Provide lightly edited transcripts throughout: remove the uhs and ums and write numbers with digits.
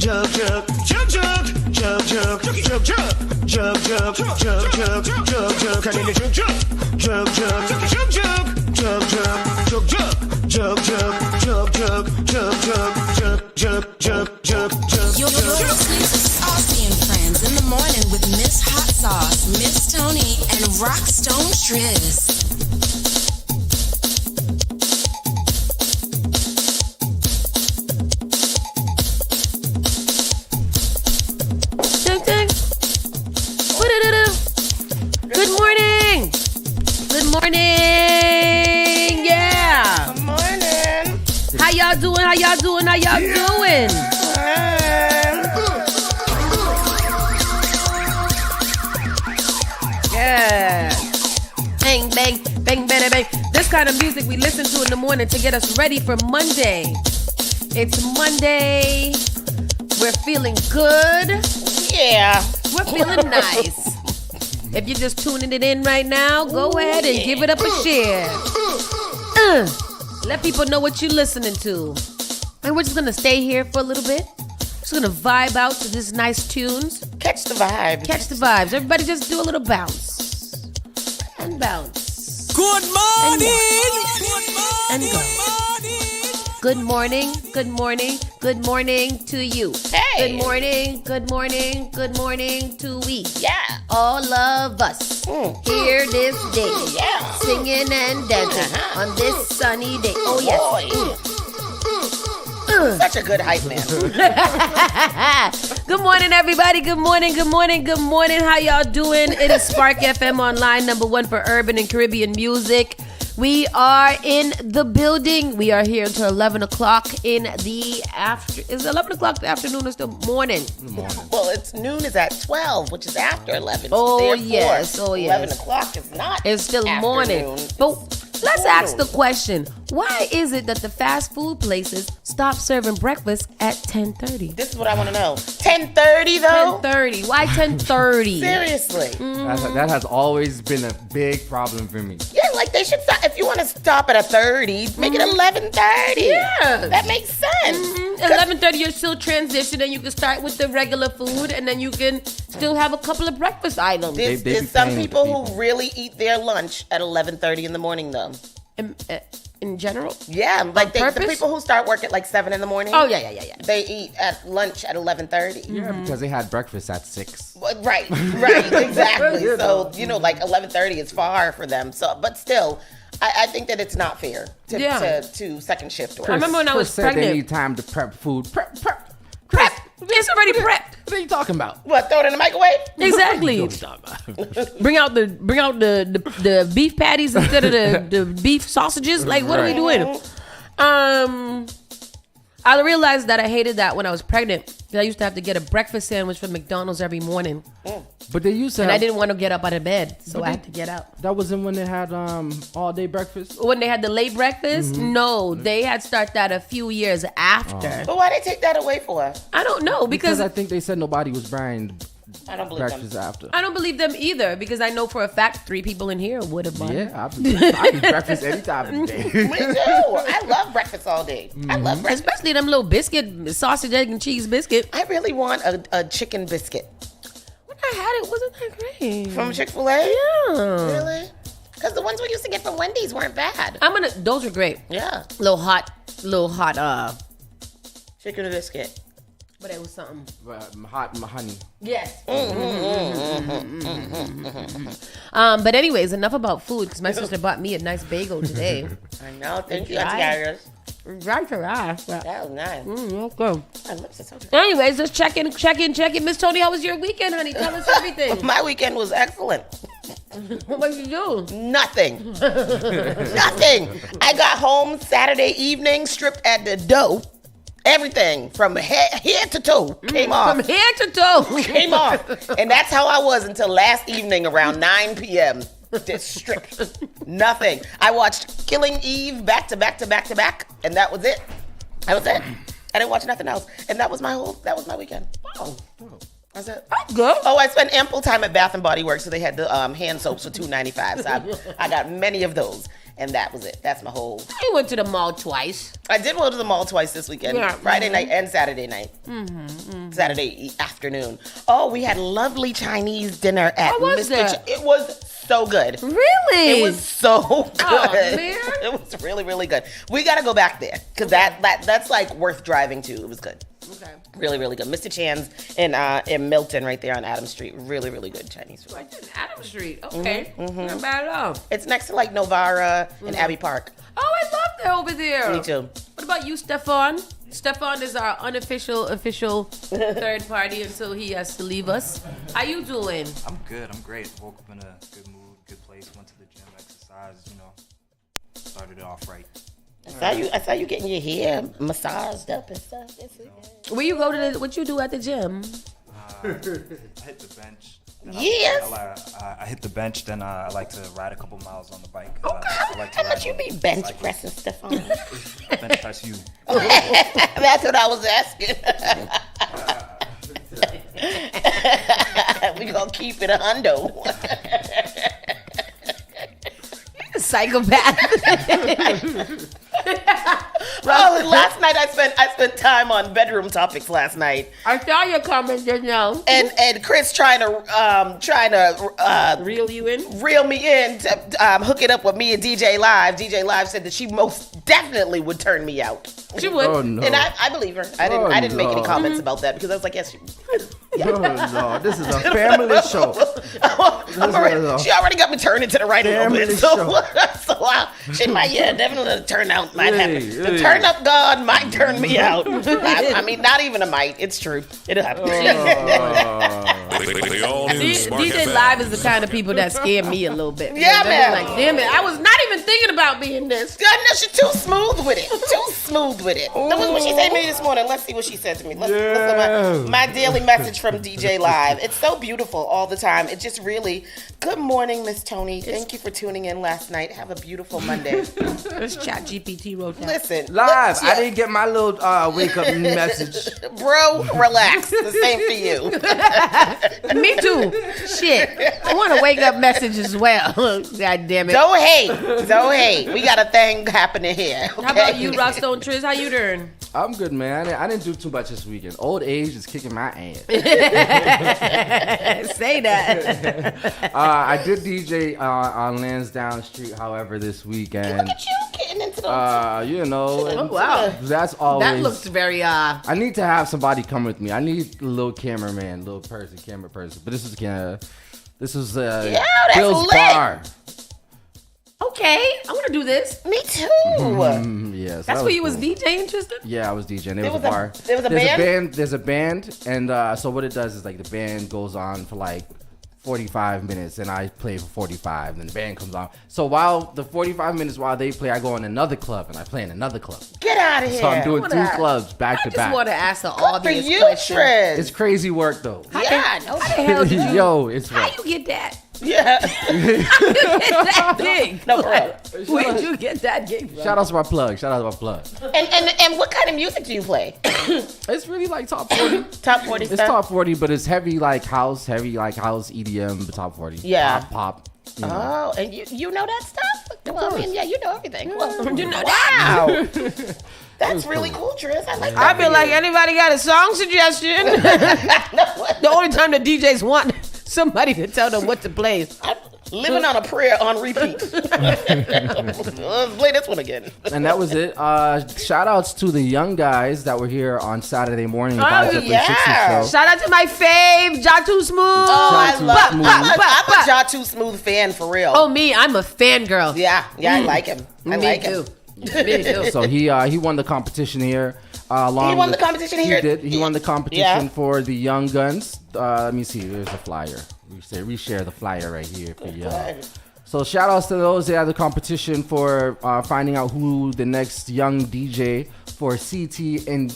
listening to Saucy and Friends in the morning with Miss Hot Sauce, Miss Tony, and Rockstone Triz. Good morning. Good morning. Yeah. Good morning. How y'all doing? How y'all doing? How y'all doing? Yeah. Bang, bang, bang, bang, bang. This kind of music we listen to in the morning to get us ready for Monday. It's Monday. We're feeling good. Yeah. We're feeling nice. If you're just tuning it in right now, go ahead and give it up a share. Let people know what you're listening to. And we're just going to stay here for a little bit. Just going to vibe out to these nice tunes. Catch the vibe. Catch the vibes. Everybody just do a little bounce. And bounce. Good morning. And go. Good morning, good morning, good morning to you. Hey. Good morning, good morning, good morning to we. Yeah. All of us here this day. Yeah. Singing and dancing on this sunny day. Oh, yes. Such a good hype man. Good morning, everybody. Good morning, good morning, good morning. How y'all doing? It is Spark FM Online, #1 for urban and Caribbean music. We are in the building. We are here until 11 o'clock in the Is it 11 o'clock the afternoon or still morning? Well, it's noon is at 12, which is after 11. Oh, Therefore, yes. Oh, yes. 11 o'clock is not It's still morning. afternoon. But let's ask the question. Why is it that the fast food places stop serving breakfast at 10:30? This is what I want to know. 10:30 though? 10:30. Why 10:30? Seriously. That has always been a big problem for me. Yeah, like they should stop. If you want to stop at a 30, make it 11:30. Yeah. That makes sense. 11:30, you're still transitioning. You can start with the regular food, and then you can still have a couple of breakfast items. They There's be some paying the people people. who really eat their lunch at 11:30 in the morning though. In general? Yeah, like the purpose? people who start work at like 7 in the morning. Oh, yeah. They eat at lunch at 11:30. Yeah, because they had breakfast at 6. Right, exactly. So, like 11:30 is far for them. So, but still, I think that it's not fair to second shift work. I remember when I was said pregnant. they need time to prep food. Prep. It's already prepped. What are you talking about? What, throw it in the microwave? Exactly. Bring out the beef patties instead of the beef sausages. Like, what are we doing? I realized that I hated that when I was pregnant. I used to have to get a breakfast sandwich from McDonald's every morning. But they used to And have, I didn't want to get up out of bed, so I had to get out. That wasn't when they had all day breakfast. When they had the late breakfast, no, they had started that a few years after. But why they take that away for? I don't know because I think they said nobody was buying I don't believe breakfast them. after. I don't believe them either because I know for a fact 3 people in here would have bought it. Yeah, I eat breakfast any time of the day. Me too. I love breakfast all day. I love breakfast. Especially them little biscuit, sausage, egg, and cheese biscuit. I really want a chicken biscuit. When I had it, wasn't that great? From Chick-fil-A? Yeah. Really? Because the ones we used to get from Wendy's weren't bad. Those were great. Yeah. Little hot, Chicken biscuit. but it was something. Hot honey. Yes. But anyways, enough about food because my sister bought me a nice bagel today. I know. Thank you, Right. Auntie Iris. Right to that. That was nice. Let's go. My lips are so dry. Anyways, just check in. Miss Tony, how was your weekend, honey? Tell us everything. My weekend was excellent. What did you do? Nothing. Nothing. I got home Saturday evening, stripped at the dough. Everything from head to toe came off. From head to toe. Came off. And that's how I was until last evening around 9 p.m. Just stripped. Nothing. I watched Killing Eve back to back to back to back, and that was it. That was it. I didn't watch nothing else. And that was my weekend. Oh. That's it. That's good. Oh, I spent ample time at Bath and Body Works, so they had the hand soaps for $2.95. So I got many of those. and that was it. That's my whole. I went to the mall twice. I did go to the mall twice this weekend. Yeah. Friday night and Saturday night. Saturday afternoon. Oh, we had lovely Chinese dinner at How was that? It was so good. Really? It was so good. Oh, man. It was really, really good. We got to go back there because that's like worth driving to. It was good. Okay. Really, really good. Mr. Chan's in Milton, right there on Adams Street. Really, really good Chinese food. Right in Adams Street. Okay. Not bad at all. It's next to like Novara and Abbey Park. Oh, I love that over there. Me too. What about you, Stefan? Stefan is our official third party until he has to leave us. How you doing? I'm good. I'm great. Woke up in a good mood, good place. Went to the gym, exercised. Started it off right. I saw you getting your hair massaged up and stuff. Where you go to? What you do at the gym? I hit the bench. Yes. I hit the bench. Then I like to ride a couple miles on the bike. How much you be bench pressing stuff on? Bench press you. That's what I was asking. We gonna keep it a hundo. Psychopath. Oh, last night I spent time on bedroom topics last night. I saw your comment just now. And Chris trying to Reel you in? reel me in to hook it up with me and DJ Live. DJ Live said that she most definitely would turn me out. She would. Oh no. And I believe her. I didn't make any no. comments about that because I was like, yes, she would. Oh no, this is a family show. She already got me turned into the right a little bit. Family So she might, definitely turn out. Might happen. Hey, The hey. turn up God might turn me out. I mean, not even a might. It's true. It'll happen. The all-new Spark DJ FM. Live is the kind of people that scare me a little bit. Yeah, Because man. I'm like, damn it, I was not even thinking about being this. God, no, she's too smooth with it. Too smooth with it. That was what she said to me this morning. Let's see what she said to me. Listen to my daily message from DJ Live. It's so beautiful all the time. It just really. Good morning, Miss Tony. Thank you for tuning in last night. Have a beautiful Monday. This chat GPT wrote that. Listen, Live. yeah. I didn't get my little wake up message. Bro, relax. The same for you. Me too. Shit. I want to wake up message as well. God damn it. Don't hate. We got a thing happening here. Okay? How about you, Rockstone Triz? How you doing? I'm good, man. I didn't do too much this weekend. Old age is kicking my ass. Say that. I did DJ on Lansdowne Street, however, this weekend. Look at you getting into those. Oh, wow. That's always. That looks very, I need to have somebody come with me. I need a little cameraman, camera person. But this was Bill's that's lit. bar. okay, I want to do this. Me too. Yes, That's where you was DJing, Tristan? Yeah, I was DJing. There was was a bar. there was a band? There's a band, and so what it does is like the band goes on for like 45 minutes, and I play for 45, and then the band comes on. So while the 45 minutes while they play, I go in another club and I play in another club. Get out of here. So I'm doing two wanna- clubs back I to just back. want to ask an Good for obvious you, question. Triz. It's crazy work though. Yeah, no How the hell did you, Yo, it's how work. you get that? Yeah. How you get that gig? No, for real. Where'd you get that gig from? Shout out to my plug. And what kind of music do you play? It's really like top 40. Top 40 It's stuff? top 40, but it's heavy like house EDM, but top 40. Yeah. Pop. You know. Oh, and you know that stuff? Well, I mean, yeah, you know everything. Well, You know wow. That's really cool, Triz. I like that. I feel like anybody got a song suggestion? The only time the DJs want somebody to tell them what to play. I'm living on a prayer on repeat. Let's play this one again. And that was it. Shout outs to the young guys that were here on Saturday morning. Vibes Up in 60 yeah. show. Shout out to my fave, Jatu Smooth. Oh, I Jatu love Smooth. I'm a Jatu Smooth fan for real. Oh, me, I'm a fangirl. Yeah, I like him. I Me like too. him. Me too. So he won the competition here. He won the competition here? He did. He won the competition Yeah. for the Young Guns. Let me see. There's a flyer. We share the flyer right here for y'all. Good. So shout outs to those that had the competition for finding out who the next young DJ for CT and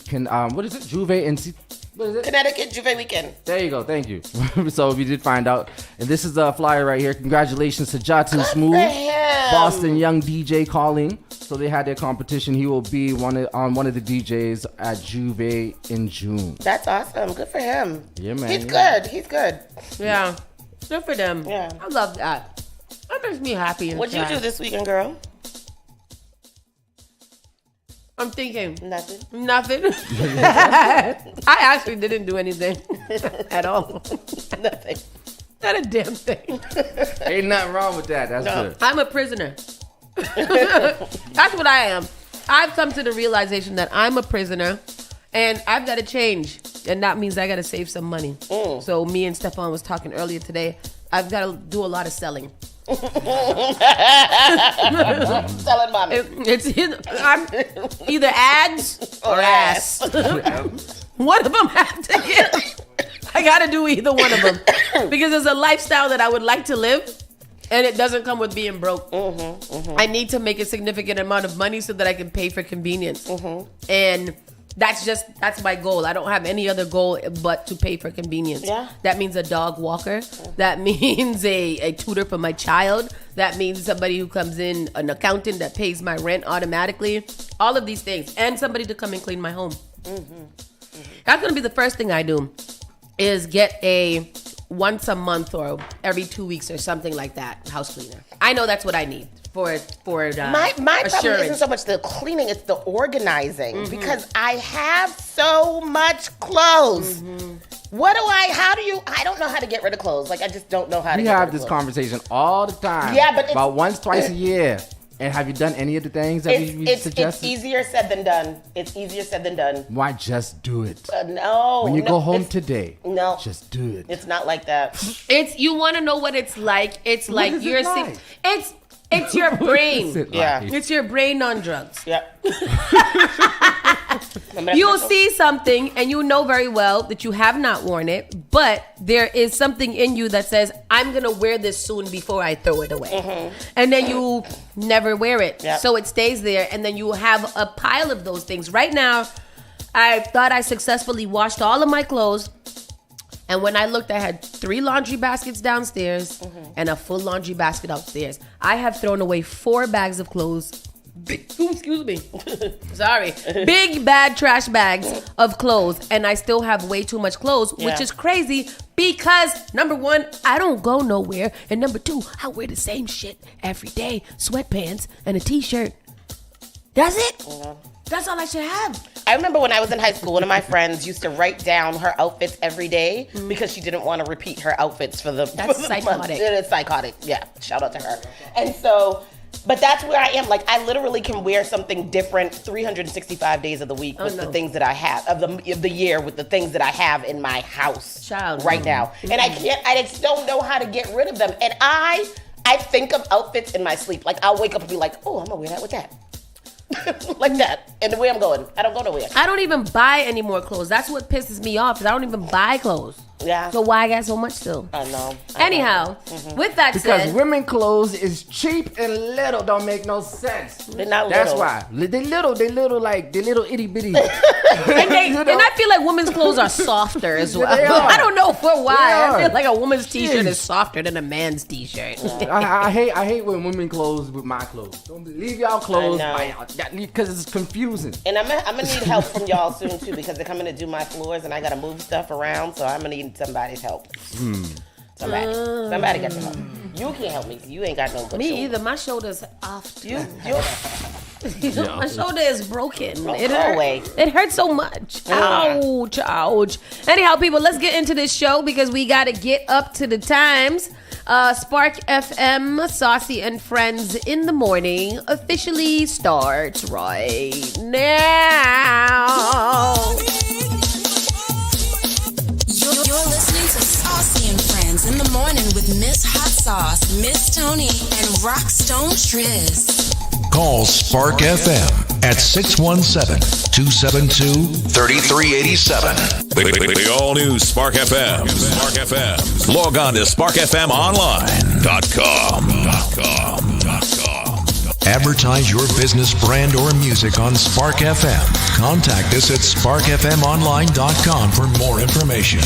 what is it? Juve and CT. What is it? Connecticut Juve Weekend. There you go. Thank you. So we did find out. And this is the flyer right here. Congratulations to Jatu Smooth. for him. Boston Young DJ calling. So they had their competition. He will be one of the DJs at Juve in June. That's awesome. Good for him. Yeah, man. He's Yeah. good. He's good. Yeah. Good for them. Yeah. I love that. That makes me happy. What'd you do this weekend, girl? I'm thinking. Nothing. I actually didn't do anything at all. Nothing. Not a damn thing. Ain't nothing wrong with that. That's good. I'm a prisoner. That's what I am. I've come to the realization that I'm a prisoner and I've got to change. And that means I got to save some money. So me and Stefan was talking earlier today. I've got to do a lot of selling. Selling mommy. I'm either ads or ass. One of them have to get. I got to do either one of them. Because it's a lifestyle that I would like to live. And it doesn't come with being broke. I need to make a significant amount of money so that I can pay for convenience. And that's my goal. I don't have any other goal but to pay for convenience. Yeah. That means a dog walker. That means a tutor for my child. That means somebody who comes in, an accountant that pays my rent automatically. All of these things. And somebody to come and clean my home. That's going to be the first thing I do is get a once a month or every 2 weeks or something like that house cleaner. I know that's what I need for my problem isn't so much the cleaning, it's the organizing because I have so much clothes. I don't know how to get rid of clothes. Like I just don't know how to We get rid of have this clothes. conversation all the time. Yeah, but about once, twice a year. And have you done any of the things that we It's suggested? easier said than done. It's easier said than done. Why just do it? No. When you no, go home it's- today, No. just do it. It's not like that. It's you want to know what it's like. It's like is it you're like? it's your brain. What's it Yeah. like? It's your brain on drugs. Yep. You'll see something and you know very well that you have not worn it, but there is something in you that says, I'm going to wear this soon before I throw it away. And then you never wear it. Yep. So it stays there and then you have a pile of those things. Right now, I thought I successfully washed all of my clothes. And when I looked, I had 3 laundry baskets downstairs and a full laundry basket upstairs. I have thrown away 4 bags of clothes. Excuse me. Sorry. Big, bad trash bags of clothes. And I still have way too much clothes, which Yeah. is crazy because, number 1, I don't go nowhere. And number 2, I wear the same shit every day. Sweatpants and a t-shirt. That's it. That's all I should have. I remember when I was in high school, one of my friends used to write down her outfits every day because she didn't want to repeat her outfits for the That's for the psychotic. month. It is psychotic. Yeah, shout out to her. And so, but that's where I am. Like, I literally can wear something different 365 days of the week with the things that I have of the year with the things that I have in my house Child. right now. And I just don't know how to get rid of them. And I think of outfits in my sleep. Like, I'll wake up and be like, oh, I'm gonna wear that with that. Like that. And the way I'm going, I don't go nowhere. I don't even buy any more clothes. That's what pisses me off, is I don't even buy clothes. Yeah. So why I got so much still? I know. Anyhow, with that Because said, women clothes is cheap and little don't make no sense. They're not That's little. why. They little like they little itty bitty. and I feel like women's clothes are softer as well. They are. I don't know for why. They I are. feel like a woman's t-shirt Jeez. is softer than a man's t-shirt. I hate when women clothes with my clothes. Don't leave y'all clothes I know. by y'all because it's confusing. And I'm gonna need help from y'all soon too because they're coming to do my floors and I gotta move stuff around, so I'm gonna need somebody's help. Somebody got to help. You can't help me. You ain't got no. But Me either. My shoulder's off. You My shoulder is broken. Don't It go hurts. away. It hurts so much. Ouch, ouch. Anyhow, people, let's get into this show because we got to get up to the times. Spark FM, Saucy and Friends in the Morning officially starts right now. You're listening to Saucy and Friends in the Morning with Miss Hot Sauce, Miss Tony, and Rockstone Triz. Call Spark FM at 617-272-3387. The all-new Spark FM. Spark FM. Log on to sparkfmonline.com. Advertise your business, brand, or music on Spark FM. Contact us at sparkfmonline.com for more information.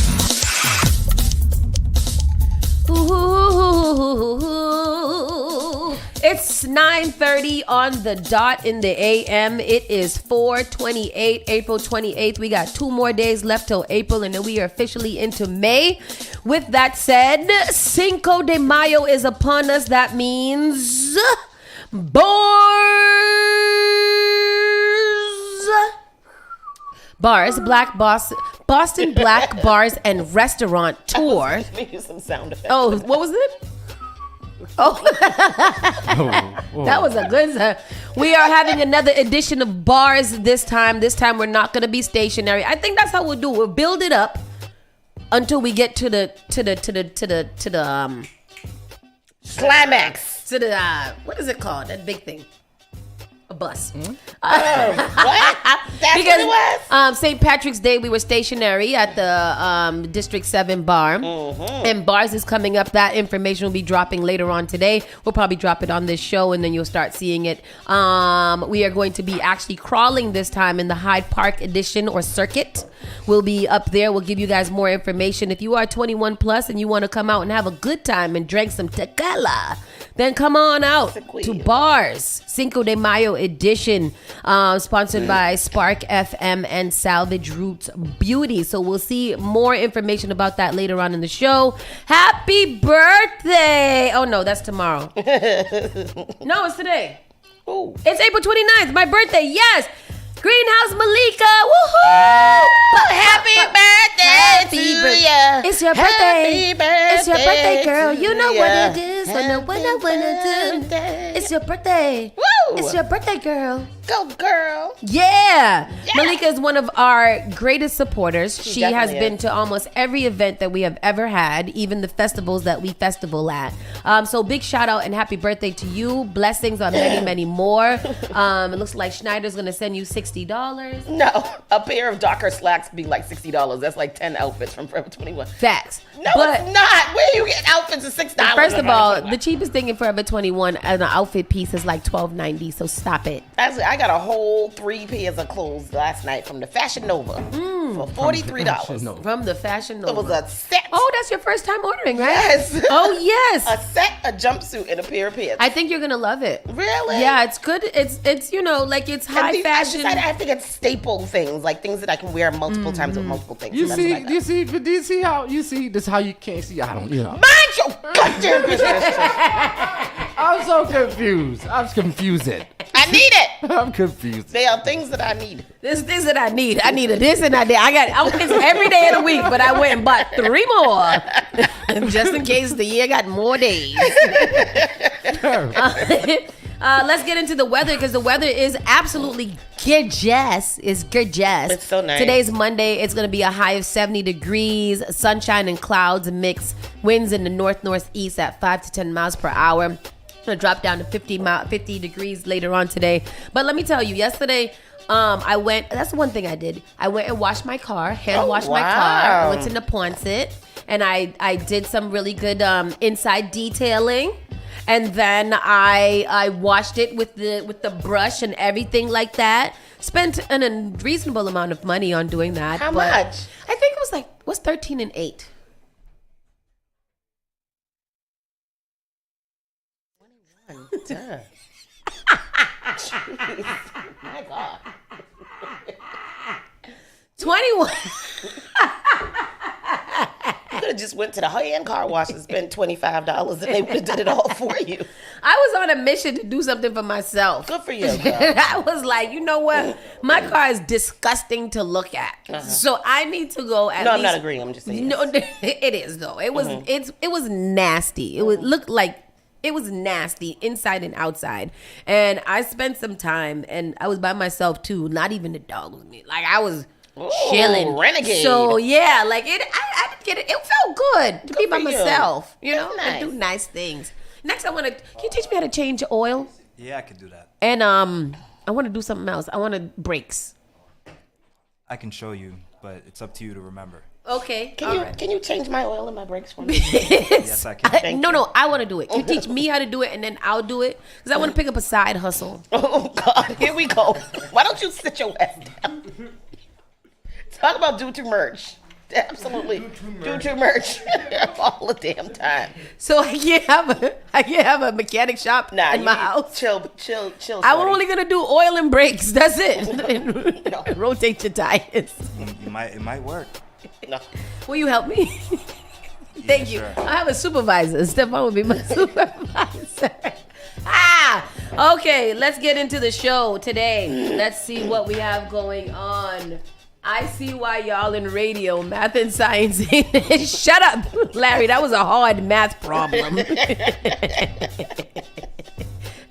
Ooh, it's 9:30 on the dot in the AM. It is 4/28, April 28th. We got 2 more days left till April, and then we are officially into May. With that said, Cinco de Mayo is upon us. That means Boys Boston Black Bars and Restaurant Tour. Make you some sound effects. Oh, what was it? Oh, that was a good one. We are having another edition of bars this time. This time we're not going to be stationary. I think that's how we'll do it. We'll build it up until we get to the climax. To the what is it called? That big thing. A bus. What? That's Because what it was? St. Patrick's Day, we were stationary at the District 7 bar. And bars is coming up. That information will be dropping later on today. We'll probably drop it on this show, and then you'll start seeing it. We are going to be actually crawling this time in the Hyde Park edition or circuit. We'll be up there. We'll give you guys more information. If you are 21 plus and you want to come out and have a good time and drink some tequila, then come on out to bars. Cinco de Mayo edition, sponsored by Spark FM and Salvage Roots Beauty. So we'll see more information about that later on in the show. Happy birthday! Oh no, that's tomorrow. No, it's today. Ooh. It's April 29th, my birthday. Yes. Greenhouse Malika. Woohoo! Happy birthday to you. It's your birthday. Happy birthday. It's your birthday, girl. You know what it to is. ya. I know what I wanna do. It's your birthday. Woo! It's your birthday, girl. Go, girl. Yeah. Malika is one of our greatest supporters. She has definitely been is. to almost every event that we have ever had, even the festivals that we festival at. So big shout out and happy birthday to you. Blessings on many, many more. It looks like Schneider's going to send you $60. No, a pair of Docker slacks be like $60. That's like 10 outfits from Forever 21. Facts. No, But it's not. Where you get outfits of $6? first of all, the cheapest thing in Forever 21 as an outfit piece is like $12.90. So stop it. Actually, I got a whole 3 pairs of clothes last night from the Fashion Nova for $43. From the Fashion It was Nova. a set. Oh, that's your first time ordering, right? Yes. Oh, yes. A set, a jumpsuit, and a pair of pants. I think you're gonna love it. Really? Yeah, it's good. It's you know, like it's high I fashion. decided I have to get staple things, like things that I can wear multiple times with multiple things. You So that's what I see, got. do you see how this is how you can't see? I don't, Mind your goddamn business. I'm so confused. I'm confusing. I need it. I'm confused. They are things that I need. There's things that I need. I needed this and I did. I got outfits every day of the week, but I went and bought 3 more just in case the year got more days. Let's get into the weather because the weather is absolutely gorgeous. It's gorgeous. It's so nice. Today's Monday. It's going to be a high of 70 degrees, sunshine and clouds mix, winds in the northeast at 5 to 10 miles per hour. Gonna drop down to 50 degrees later on today. But let me tell you, yesterday, I went. That's the one thing I did. I went and washed my car, washed my car. I went to Neponset, and I did some really good inside detailing. And then I washed it with the brush and everything like that. Spent an unreasonable amount of money on doing that. How but much? I think it was like 13 and 8. Jeez. My God. 21. You could have just went to the high-end car wash and spent $25 and they would have did it all for you. I was on a mission to do something for myself. Good for you, girl. I was like, you know what? My car is disgusting to look at. So I need to go at No, least. I'm not agreeing. I'm just saying. No, it is though. It was it was nasty. It would look like it was nasty inside and outside. And I spent some time and I was by myself too. Not even the dog with me. Like I was chilling. Renegade. So yeah, like I didn't get it. It felt good to be by for you. myself. You know, That's and do nice. nice things. Next, can you teach me how to change oil? Yeah, I could do that. And I want to do something else. I want to brakes. I can show you, but it's up to you to remember. Okay. Can you change my oil in my brakes for me? Yes, I can. No, I want to do it. You teach me how to do it, and then I'll do it because I want to pick up a side hustle. Oh God, here we go. Why don't you sit your ass down? Talk about do to merch. Absolutely, do to merch all the damn time. So I can't have a mechanic shop Nah, in my you house. chill. I'm only gonna do oil and brakes. That's it. No. Rotate your tires. It might work. No. Will you help me? Thank you. sure. I have a supervisor. Stefan will be my supervisor. Okay, let's get into the show today. Let's see what we have going on. I see why y'all in radio, math and science. Shut up, Larry. That was a hard math problem. That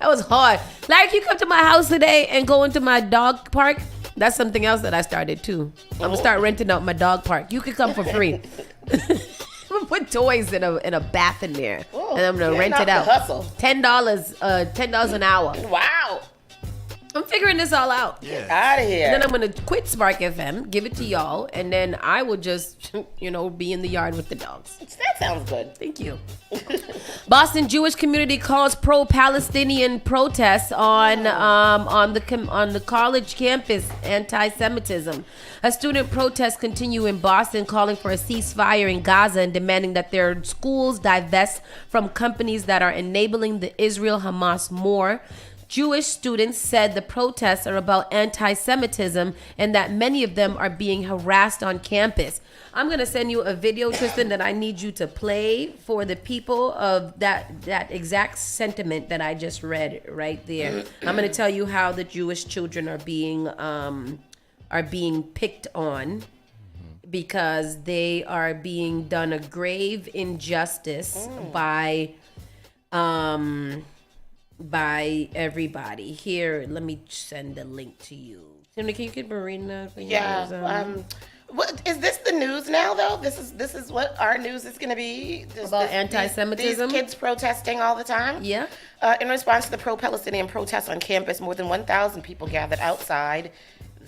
was hard. Larry, can you come to my house today and go into my dog park? That's something else that I started too. I'm gonna start renting out my dog park. You can come for free. I'm gonna put toys in a bath in there, and I'm gonna rent it out. Hustle. $10 an hour. Wow. I'm figuring this all out. Get out of here. And then I'm going to quit Spark FM, give it to y'all, and then I will just, be in the yard with the dogs. That sounds good. Thank you. Boston Jewish community calls pro-Palestinian protests on the college campus anti-Semitism. A student protests continue in Boston, calling for a ceasefire in Gaza and demanding that their schools divest from companies that are enabling the Israel-Hamas war. Jewish students said the protests are about anti-Semitism and that many of them are being harassed on campus. I'm going to send you a video, Tristan, that I need you to play for the people of that exact sentiment that I just read right there. I'm going to tell you how the Jewish children are being picked on because they are being done a grave injustice by everybody. Here, let me send the link to you. Can you get Marina? Yeah. What is this the news now though? This is what our news is going to be about anti-Semitism. These kids protesting all the time. Yeah. In response to the pro-Palestinian protests on campus, more than 1,000 people gathered outside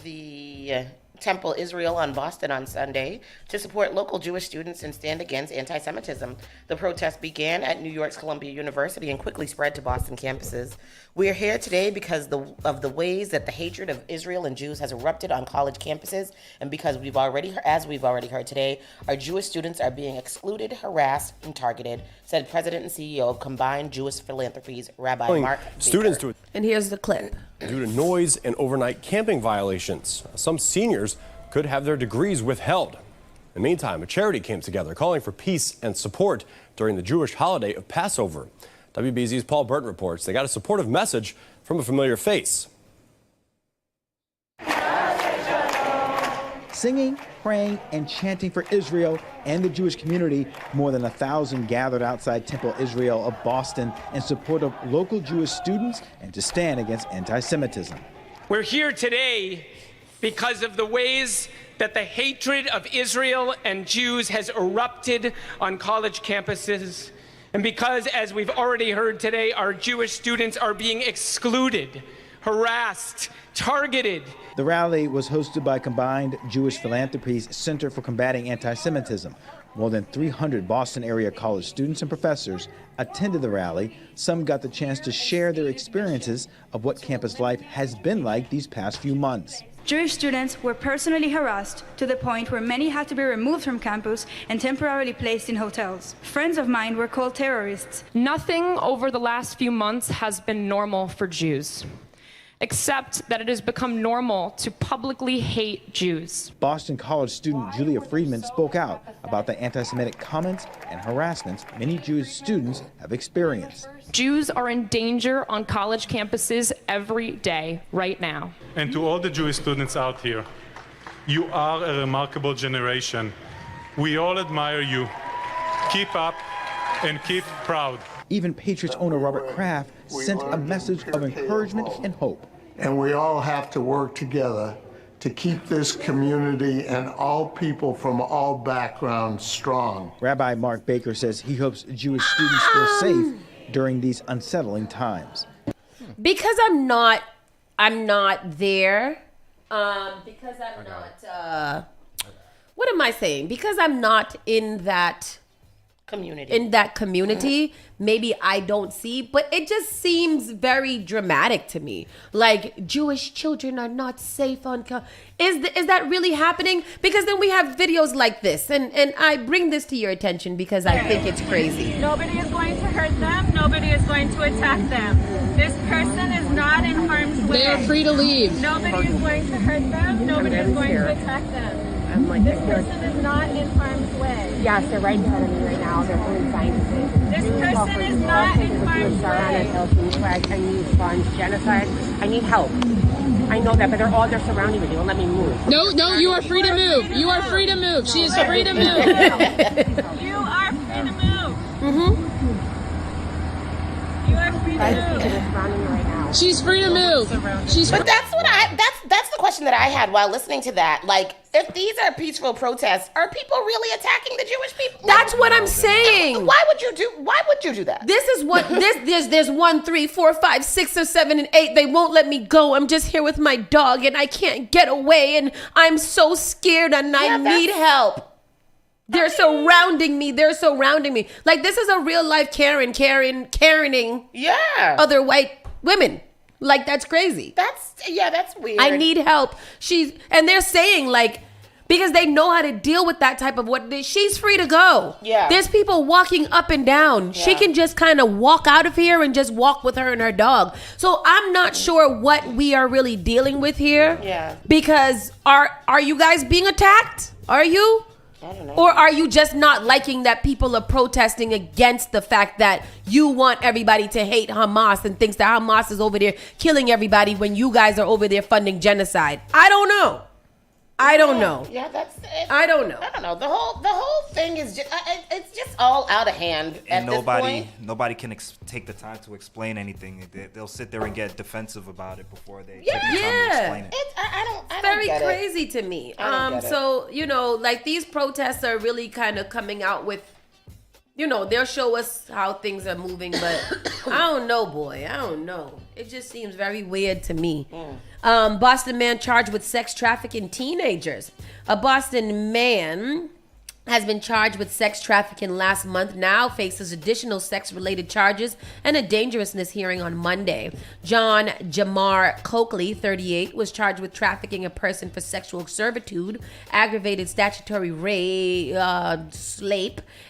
the Temple Israel on Boston on Sunday to support local Jewish students and stand against anti-Semitism. The protest began at New York's Columbia University and quickly spread to Boston campuses. We are here today because of the ways that the hatred of Israel and Jews has erupted on college campuses, and because as we've already heard today, our Jewish students are being excluded, harassed, and targeted, said President and CEO of Combined Jewish Philanthrophies, Rabbi Mark Baker. And here's the clip. Due to noise and overnight camping violations, some seniors could have their degrees withheld. In the meantime, a charity came together calling for peace and support during the Jewish holiday of Passover. WBZ's Paul Burton reports they got a supportive message from a familiar face. Singing, praying, and chanting for Israel and the Jewish community, more than 1,000 gathered outside Temple Israel of Boston in support of local Jewish students and to stand against anti-Semitism. We're here today because of the ways that the hatred of Israel and Jews has erupted on college campuses, and because, as we've already heard today, our Jewish students are being excluded, harassed, targeted. The rally was hosted by Combined Jewish Philanthropy's Center for Combating Anti-Semitism. More than 300 Boston area college students and professors attended the rally. Some got the chance to share their experiences of what campus life has been like these past few months. Jewish students were personally harassed to the point where many had to be removed from campus and temporarily placed in hotels. Friends of mine were called terrorists. Nothing over the last few months has been normal for Jews, except that it has become normal to publicly hate Jews. Boston College student Julia Friedman spoke out about the anti-Semitic comments and harassments many Jewish students have experienced. Jews are in danger on college campuses every day, right now. And to all the Jewish students out here, you are a remarkable generation. We all admire you. Keep up and keep proud. Even Patriots owner Robert Kraft sent a message of encouragement and hope. And we all have to work together to keep this community and all people from all backgrounds strong. Rabbi Mark Baker says he hopes Jewish students feel safe during these unsettling times. Because I'm not there. What am I saying? Because I'm not in that community, maybe I don't see, but it just seems very dramatic to me. Like, Jewish children are not safe on is that really happening? Because then we have videos like this, and I bring this to your attention because I think it's crazy. Nobody is going to hurt them. Nobody is going to attack them. This person is not in harm's way. They are free to leave. Nobody is going to hurt them. Nobody is going to attack them. This person is not in harm's way. Yes, they're right in front of me right now. They're fully scientists. This person is not in harm's way. I need funds, genocide. I need help. I know that, but they're surrounding me. They won't let me move. No, you are free to move. You are free to move. She is free to move. You are free to move. You are free to move. She's free to move. But that's the question that I had while listening to that. Like, if these are peaceful protests, are people really attacking the Jewish people? That's what I'm saying. Why would you do that? This is what there's 1, 3, 4, 5, 6, or 7, and 8. They won't let me go. I'm just here with my dog and I can't get away and I'm so scared and I need help. They're surrounding me. Like, this is a real life Karening other white women. Like, that's crazy. That's weird. I need help. And they're saying, like, because they know how to deal with that type of she's free to go. Yeah. There's people walking up and down. Yeah. She can just kind of walk out of here and just walk with her and her dog. So I'm not sure what we are really dealing with here. Yeah. Because are you guys being attacked? Are you? I don't know. Or are you just not liking that people are protesting against the fact that you want everybody to hate Hamas and thinks that Hamas is over there killing everybody when you guys are over there funding genocide? I don't know. Yeah, that's it. I don't know. The whole thing is just it's just all out of hand and at this point. Nobody can take the time to explain anything. They'll sit there and get defensive about it before they take the time to explain it. I don't very get crazy to me. So like these protests are really kind of coming out with, they'll show us how things are moving, but I don't know, boy. I don't know. It just seems very weird to me. Boston man charged with sex trafficking teenagers. A Boston man has been charged with sex trafficking last month, now faces additional sex-related charges and a dangerousness hearing on Monday. John Jamar Coakley, 38, was charged with trafficking a person for sexual servitude, aggravated statutory rape,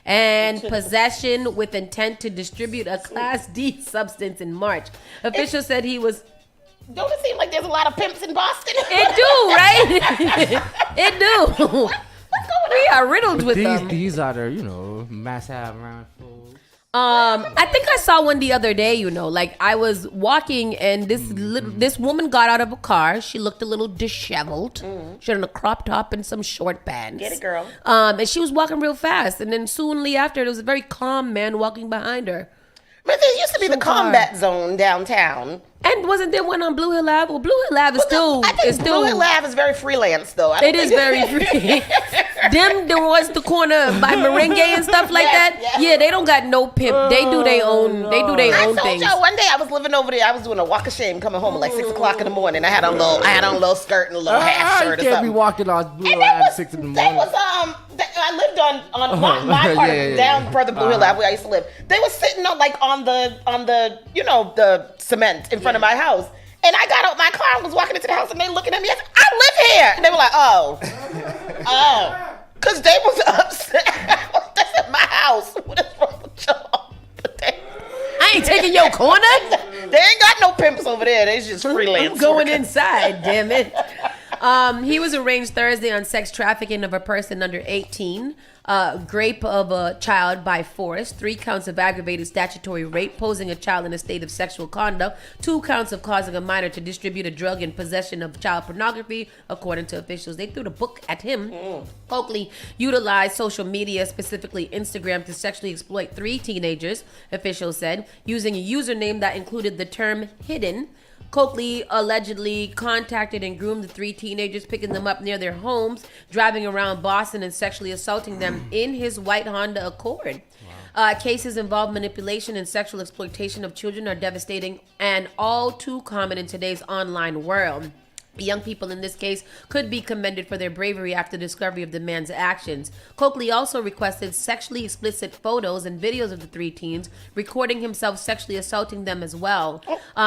and possession with intent to distribute a Class D substance in March. Officials said he was... Don't it seem like there's a lot of pimps in Boston? It do, right? It do. We are riddled with them. These are the, mass have around folks. I think I saw one the other day, like I was walking and this woman got out of a car. She looked a little disheveled. She had on a crop top and some short pants. Get it, girl. And she was walking real fast. And then soonly after, there was a very calm man walking behind her. But there used to be the combat zone downtown. And wasn't there one on Blue Hill Ave? Well, Blue Hill Ave is still... I think Blue Hill Ave is very freelance, though. It is very free. Them, there was the corner by Merengue and stuff like that. Yeah, they don't got no pimp. They do their own. They do their own things. I told y'all one day I was living over there. I was doing a walk of shame, coming home at like 6 o'clock in the morning. I had on a little skirt and a little half shirt or something. You can't be walking on Blue Hill Ave at 6 in the morning. I lived on my part down further Blue Hill Ave where I used to live. They were sitting on the the cement in front of my house. And I got out my car and was walking into the house and they looking at me. I said, I live here. And they were like, because they was upset. That's at my house. What is wrong with y'all? I ain't taking your corner. They ain't got no pimps over there. They just freelance. I'm going inside, damn it. He was arraigned Thursday on sex trafficking of a person under 18, rape of a child by force, 3 counts of aggravated statutory rape, posing a child in a state of sexual conduct, 2 counts of causing a minor to distribute a drug in possession of child pornography, according to officials. They threw the book at him. Coakley utilized social media, specifically Instagram, to sexually exploit 3 teenagers, officials said, using a username that included the term hidden. Coakley allegedly contacted and groomed the 3 teenagers, picking them up near their homes, driving around Boston, and sexually assaulting them in his white Honda Accord. Cases involve manipulation and sexual exploitation of children are devastating and all too common in today's online world. Young people in this case could be commended for their bravery after discovery of the man's actions. Coakley also requested sexually explicit photos and videos of the 3 teens, recording himself sexually assaulting them as well.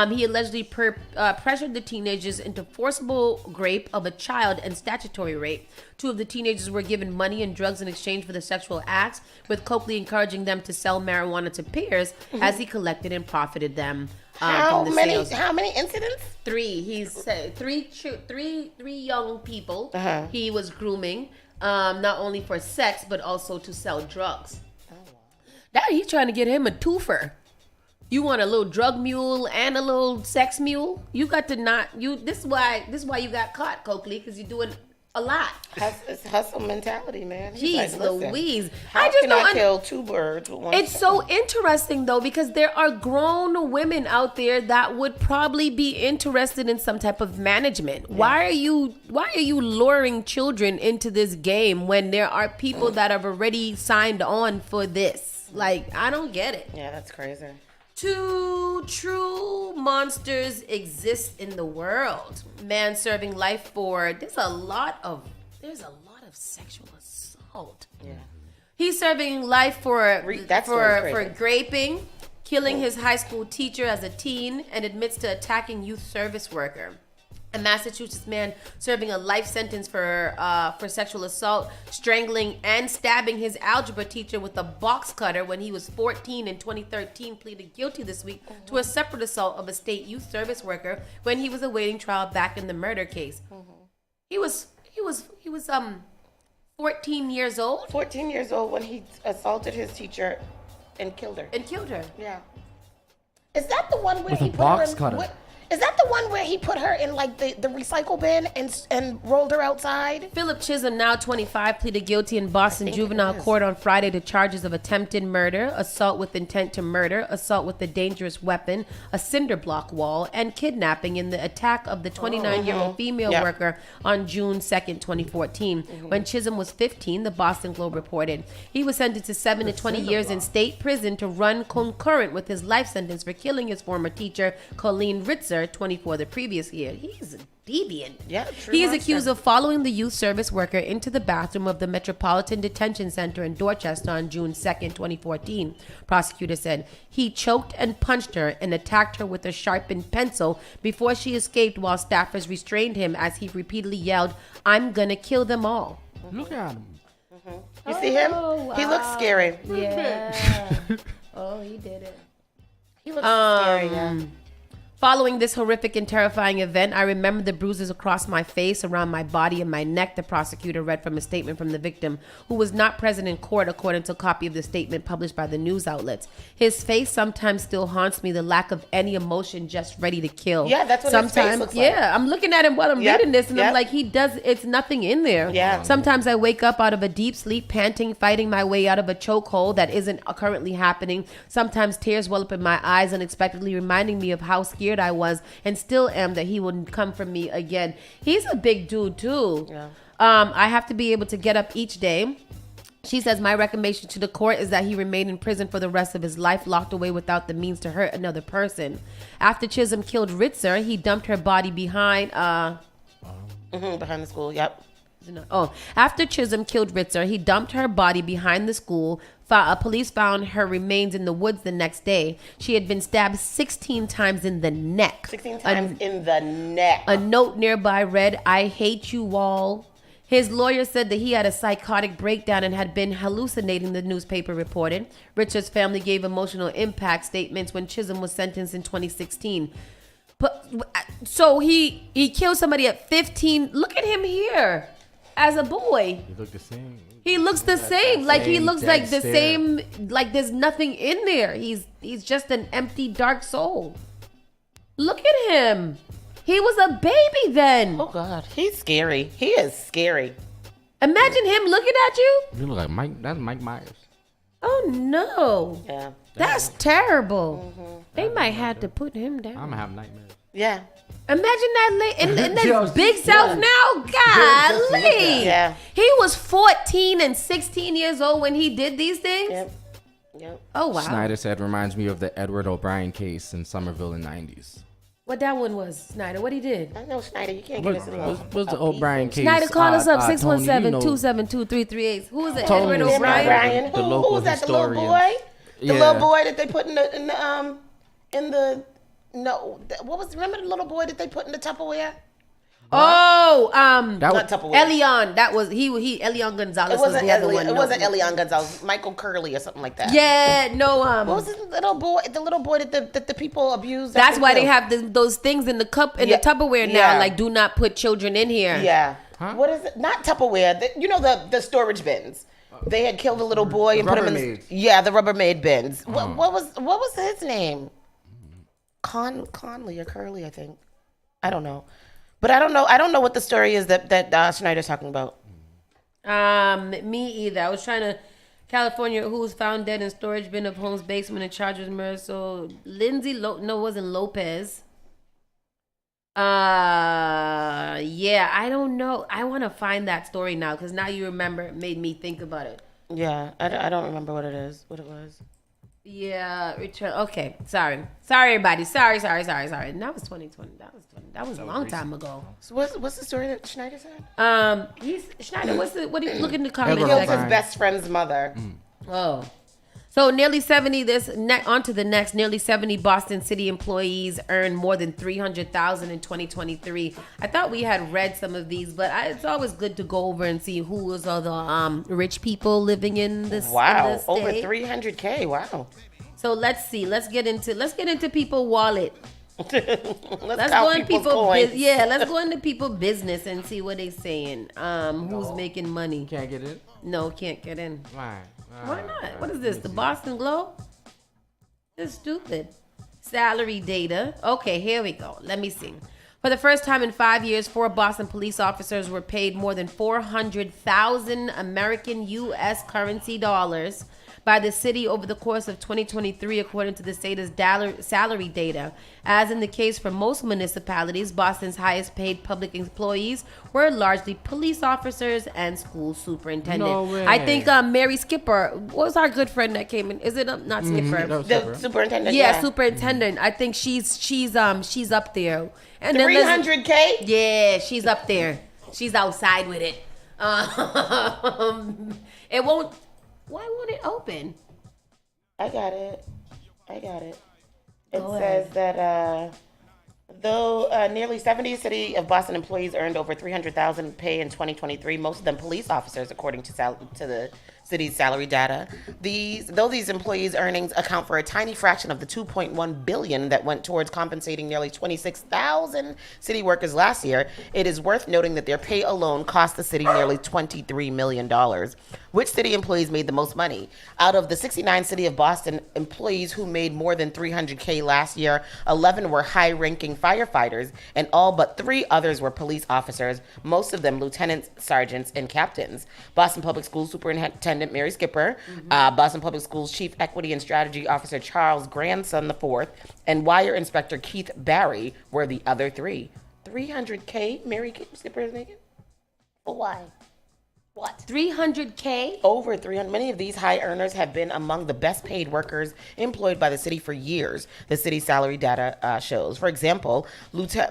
He allegedly pressured the teenagers into forcible rape of a child and statutory rape. 2 of the teenagers were given money and drugs in exchange for the sexual acts, with Coakley encouraging them to sell marijuana to peers as he collected and profited them. How many incidents? 3. He said 3 young people. He was grooming, not only for sex but also to sell drugs. Now he's trying to get him a twofer. You want a little drug mule and a little sex mule? You got to not you. This is why you got caught, Coakley, because you're doing a lot. It's hustle mentality, man. He's Jeez, like, listen, Louise. How can I kill two birds with one It's stone? so interesting though, because there are grown women out there that would probably be interested in some type of management. Yeah. Why are you luring children into this game when there are people that have already signed on for this? Like, I don't get it. Yeah, that's crazy. Two true monsters exist in the world. Man serving life for there's a lot of sexual assault. Yeah. He's serving life for graping, killing his high school teacher as a teen, and admits to attacking youth service worker. A Massachusetts man serving a life sentence for sexual assault, strangling, and stabbing his algebra teacher with a box cutter when he was 14 in 2013 pleaded guilty this week to a separate assault of a state youth service worker when he was awaiting trial back in the murder case. He was 14 years old. 14 years old when he assaulted his teacher and killed her. Yeah. Is that the one where with he a put box her in, cutter? Is that the one where he put her in like the recycle bin and rolled her outside? Philip Chisholm, now 25, pleaded guilty in Boston juvenile court on Friday to charges of attempted murder, assault with intent to murder, assault with a dangerous weapon, a cinder block wall, and kidnapping in the attack of the 29-year-old female worker on June 2nd, 2014. When Chisholm was 15, the Boston Globe reported. He was sentenced to 7 to 20 years in state prison to run concurrent with his life sentence for killing his former teacher, Colleen Ritzer, 24 the previous year. He's a deviant. Yeah, true. He is accused of following the youth service worker into the bathroom of the Metropolitan Detention Center in Dorchester on June 2nd, 2014. Prosecutor said he choked and punched her and attacked her with a sharpened pencil before she escaped while staffers restrained him as he repeatedly yelled, "I'm gonna kill them all." Look at him. You see him? Wow. He looks scary. Yeah. Oh, he did it. He looks scary, yeah. Following this horrific and terrifying event, I remember the bruises across my face, around my body, and my neck, the prosecutor read from a statement from the victim, who was not present in court, according to a copy of the statement published by the news outlets. His face sometimes still haunts me, the lack of any emotion, just ready to kill. Yeah, that's what his face looks like. Yeah, I'm looking at him while I'm reading this, and I'm like, it's nothing in there. Yeah. Sometimes I wake up out of a deep sleep, panting, fighting my way out of a chokehold that isn't currently happening. Sometimes tears well up in my eyes, unexpectedly reminding me of how scared I was and still am that he wouldn't come for me again. He's a big dude too. Yeah. I have to be able to get up each day. She says, my recommendation to the court is that he remain in prison for the rest of his life, locked away without the means to hurt another person. After Chisholm killed Ritzer, he dumped her body behind behind the school. Yep. After Chisholm killed Ritzer, he dumped her body behind the school. Police found her remains in the woods the next day. She had been stabbed 16 times in the neck. 16 times in the neck. A note nearby read, "I hate you all." His lawyer said that he had a psychotic breakdown and had been hallucinating, the newspaper reported. Richard's family gave emotional impact statements when Chisholm was sentenced in 2016. So he killed somebody at 15. Look at him here as a boy. You look the same. He looks the same. Like he looks like the same. Like there's nothing in there. He's just an empty, dark soul. Look at him. He was a baby then. Oh God, he's scary. He is scary. Imagine him looking at you. You look like Mike. That's Mike Myers. Oh no. Yeah. That's terrible. Mm-hmm. They might have to put him down. I'm gonna have nightmares. Yeah. Imagine that in that big South now. Golly. Yeah. He was 14 and 16 years old when he did these things. Yep. Oh wow. Snyder said reminds me of the Edward O'Brien case in Somerville in the 90s. What that one was, Snyder? What he did? I know, Snyder. You can't get us in What's the O'Brien case? Snyder, call us up, Tony, 617-272-338. Who is it? Tony Edward O'Brien? The local Who was that? historian. The little boy? The Yeah. little boy that they put remember the little boy that they put in the Tupperware? Oh, not Tupperware. Elion. That was Elion Gonzalez. It wasn't was the other Elion. one. It wasn't Elion Gonzalez. Michael Curley or something like that. Yeah, no. What was the little boy? The little boy that the people abused. That's why they have those things in the cup in the Tupperware now. Yeah. Like, do not put children in here. Yeah. Huh? What is it? Not Tupperware. The storage bins. They had killed a little boy and put him in. The Rubbermaid bins. What was his name? Conley or Curly, I think. I don't know. But I don't know what the story is that Schneider's talking about. Me either. I was trying to California, who was found dead in storage bin of home's basement and charged with murder. So Lindsay, no, it wasn't Lopez. Yeah, I don't know. I want to find that story now because now you remember. It made me think about it. Yeah, I don't remember what it was. Yeah, return. Okay, sorry, everybody. Sorry. That was 2020. That was a long time ago. So what's the story that Schneider said? Schneider. What are you looking to comment? He killed his best friend's mother. Oh. So nearly 70. On to the next. Nearly 70 Boston City employees earned more than $300,000 in 2023. I thought we had read some of these, but it's always good to go over and see who was all the rich people living in this. Wow, in this over state. $300K. Wow. So let's see. Let's get into people's wallet. Let's go into people's coins. Let's go into people's business and see what they're saying. Who's making money? Can't get in? No, can't get in. Why? Why not? What is this? The Boston Globe? This is stupid. Salary data. Okay, here we go. Let me see. For the first time in 5 years, 4 Boston police officers were paid more than 400,000 American U.S. currency dollars by the city over the course of 2023, according to the state's salary data. As in the case for most municipalities, Boston's highest paid public employees were largely police officers and school superintendent. No way. I think Mary Skipper, what was our good friend that came in? Is it not Skipper? The superintendent. Yeah, superintendent. I think she's up there. And then $300K? Yeah, she's up there. She's outside with it. It won't. Why won't it open? I got it. It Go says ahead. that though nearly 70 City of Boston employees earned over $300,000 pay in 2023, most of them police officers, according to the city's salary data. Though these employees' earnings account for a tiny fraction of the $2.1 billion that went towards compensating nearly 26,000 city workers last year, it is worth noting that their pay alone cost the city nearly $23 million. Which city employees made the most money? Out of the 69 City of Boston employees who made more than $300K last year, 11 were high-ranking firefighters, and all but 3 others were police officers, most of them lieutenants, sergeants, and captains. Boston Public Schools Superintendent Mary Skipper, Boston Public Schools Chief Equity and Strategy Officer Charles Grandson IV, and Wire Inspector Keith Barry were the other 3. $300K Mary Skipper is making? For why? What? $300K? Over 300. Many of these high earners have been among the best paid workers employed by the city for years, the city's salary data shows. For example,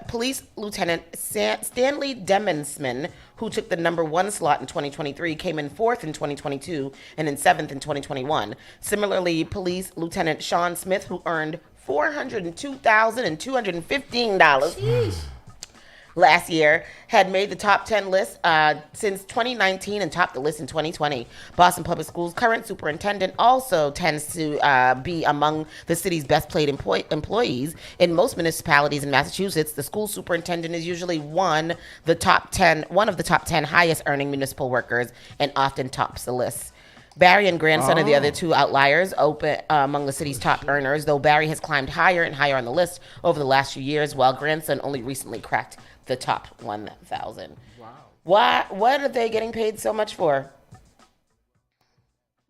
Police Lieutenant Stanley Demensman, who took the number 1 slot in 2023, came in 4th in 2022 and in 7th in 2021. Similarly, Police Lieutenant Sean Smith, who earned $402,215 last year, had made the top 10 list since 2019 and topped the list in 2020. Boston Public Schools' current superintendent also tends to be among the city's best paid employees. In most municipalities in Massachusetts, the school superintendent is usually one of the top 10 highest earning municipal workers and often tops the list. Barry and Grandson are the other 2 outliers among the city's top earners, though Barry has climbed higher and higher on the list over the last few years, while Grandson only recently cracked the top 1,000. Wow. What are they getting paid so much for?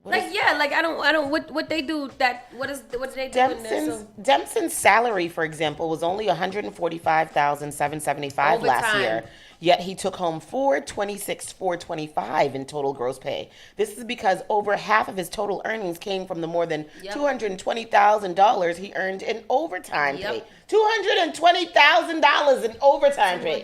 I don't. What they do? What do they do? Dempson's salary, for example, was only $145,775 last year. Yet he took home $426,425 in total gross pay. This is because over half of his total earnings came from the more than $220,000 he earned in overtime pay. $220,000 in overtime pay.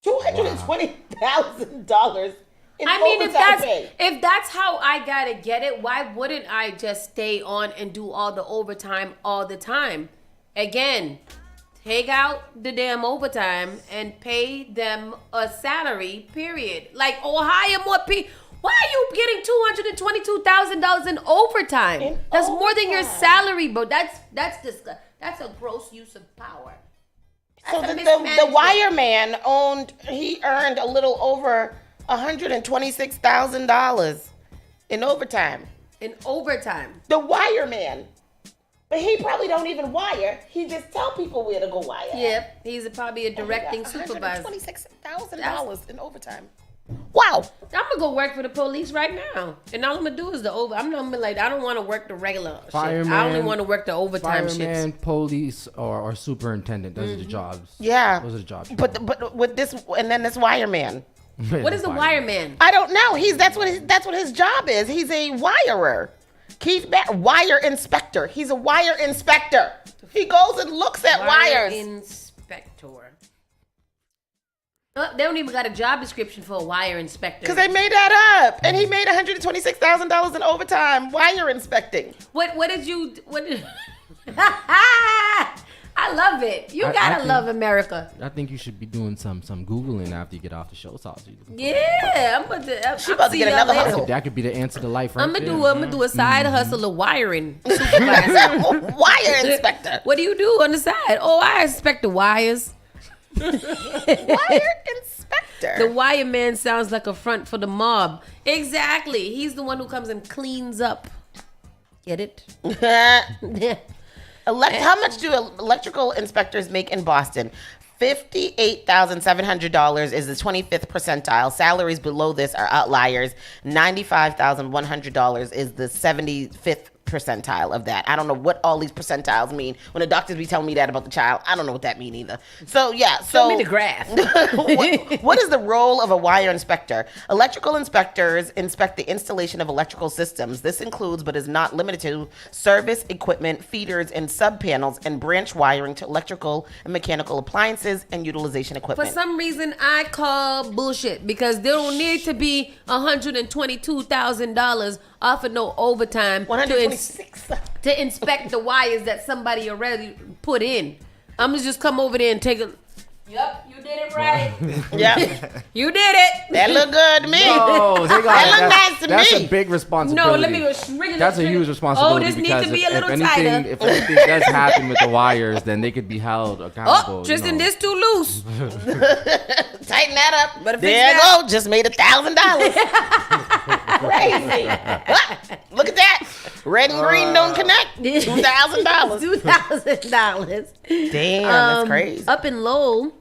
$220,000. If that's how I gotta get it, why wouldn't I just stay on and do all the overtime all the time? Again, take out the damn overtime and pay them a salary, period. Hire more people. Why are you getting $222,000 in overtime? That's more than your salary, bro. That's a gross use of power. So the wire man earned a little over $126,000 in overtime. In overtime. The wire man. But he probably don't even wire. He just tell people where to go wire. Yep, he's probably a directing supervisor. $126,000 in overtime. Wow. I'm gonna go work for the police right now, and all I'm gonna do is the over. I'm gonna be like, I don't want to work the regular shift. I only want to work the overtime shifts. Fireman, police, or superintendent. Those are the jobs. Yeah. Those are the jobs. But with this, and then this wireman. What is a wireman? I don't know. That's what his job is. He's a wirer. Wire inspector. He's a wire inspector. He goes and looks at wires. Inspector. They don't even got a job description for a wire inspector. Because they made that up. And he made $126,000 in overtime wire inspecting. What did I love it. You gotta love America. I think you should be doing some Googling after you get off the show, Saucy. Yeah, I'm about to get another hustle. That could be the answer to life, right? I'm gonna do a side hustle of wiring supervisor. Wire inspector. What do you do on the side? Oh, I inspect the wires. Wire inspector. The wire man sounds like a front for the mob. Exactly. He's the one who comes and cleans up. Get it? Yeah. How much do electrical inspectors make in Boston? $58,700 is the 25th percentile. Salaries below this are outliers. $95,100 is the 75th percentile of that. I don't know what all these percentiles mean. When the doctors be telling me that about the child, I don't know what that mean either. So yeah, show me the graph. what is the role of a wire inspector? Electrical inspectors inspect the installation of electrical systems. This includes, but is not limited to, service equipment, feeders, and sub-panels, and branch wiring to electrical and mechanical appliances and utilization equipment. For some reason, I call bullshit because there don't need to be $122,000 off of no overtime to inspect the wires that somebody already put in. I'm gonna just come over there and take a. Yep, you did it right. Yep, you did it. That look good to me. No, that look nice to me. That's a big responsibility. No, let me go shrink it. That's a huge responsibility. Oh, this needs to be a little tighter. If anything does happen with the wires, then they could be held accountable. Oh, Tristan, this too loose. Tighten that up. Better there you go. Just made $1,000. Crazy. Look at that. Red and green don't connect. $2,000. $2,000. Damn, that's crazy. Up in Lowell,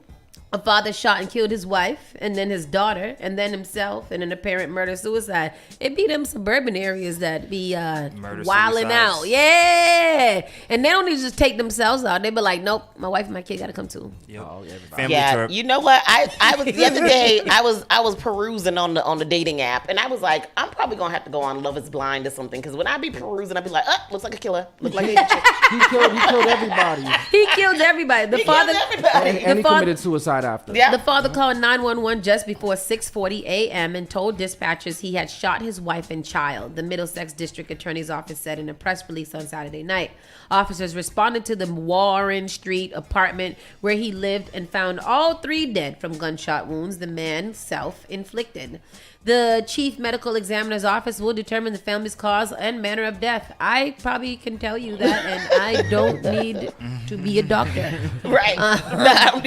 a father shot and killed his wife, and then his daughter, and then himself, in an apparent murder-suicide. It be them suburban areas that be wilding out. Yeah. And they don't even just take themselves out. They be like, nope, my wife and my kid got to come too. Yeah, you know what? I was the other day. I was perusing on the dating app, and I was like, I'm probably gonna have to go on Love Is Blind or something, because when I be perusing, I be like, looks like a killer. Look like a chick. He killed everybody. He killed everybody. The father and he committed suicide after. Yeah. The father called 911 just before 6:40 a.m. and told dispatchers he had shot his wife and child, the Middlesex District Attorney's Office said in a press release on Saturday night. Officers responded to the Warren Street apartment where he lived and found all three dead from gunshot wounds, the man self-inflicted. The chief medical examiner's office will determine the family's cause and manner of death. I probably can tell you that, and I don't need to be a doctor. Right. I don't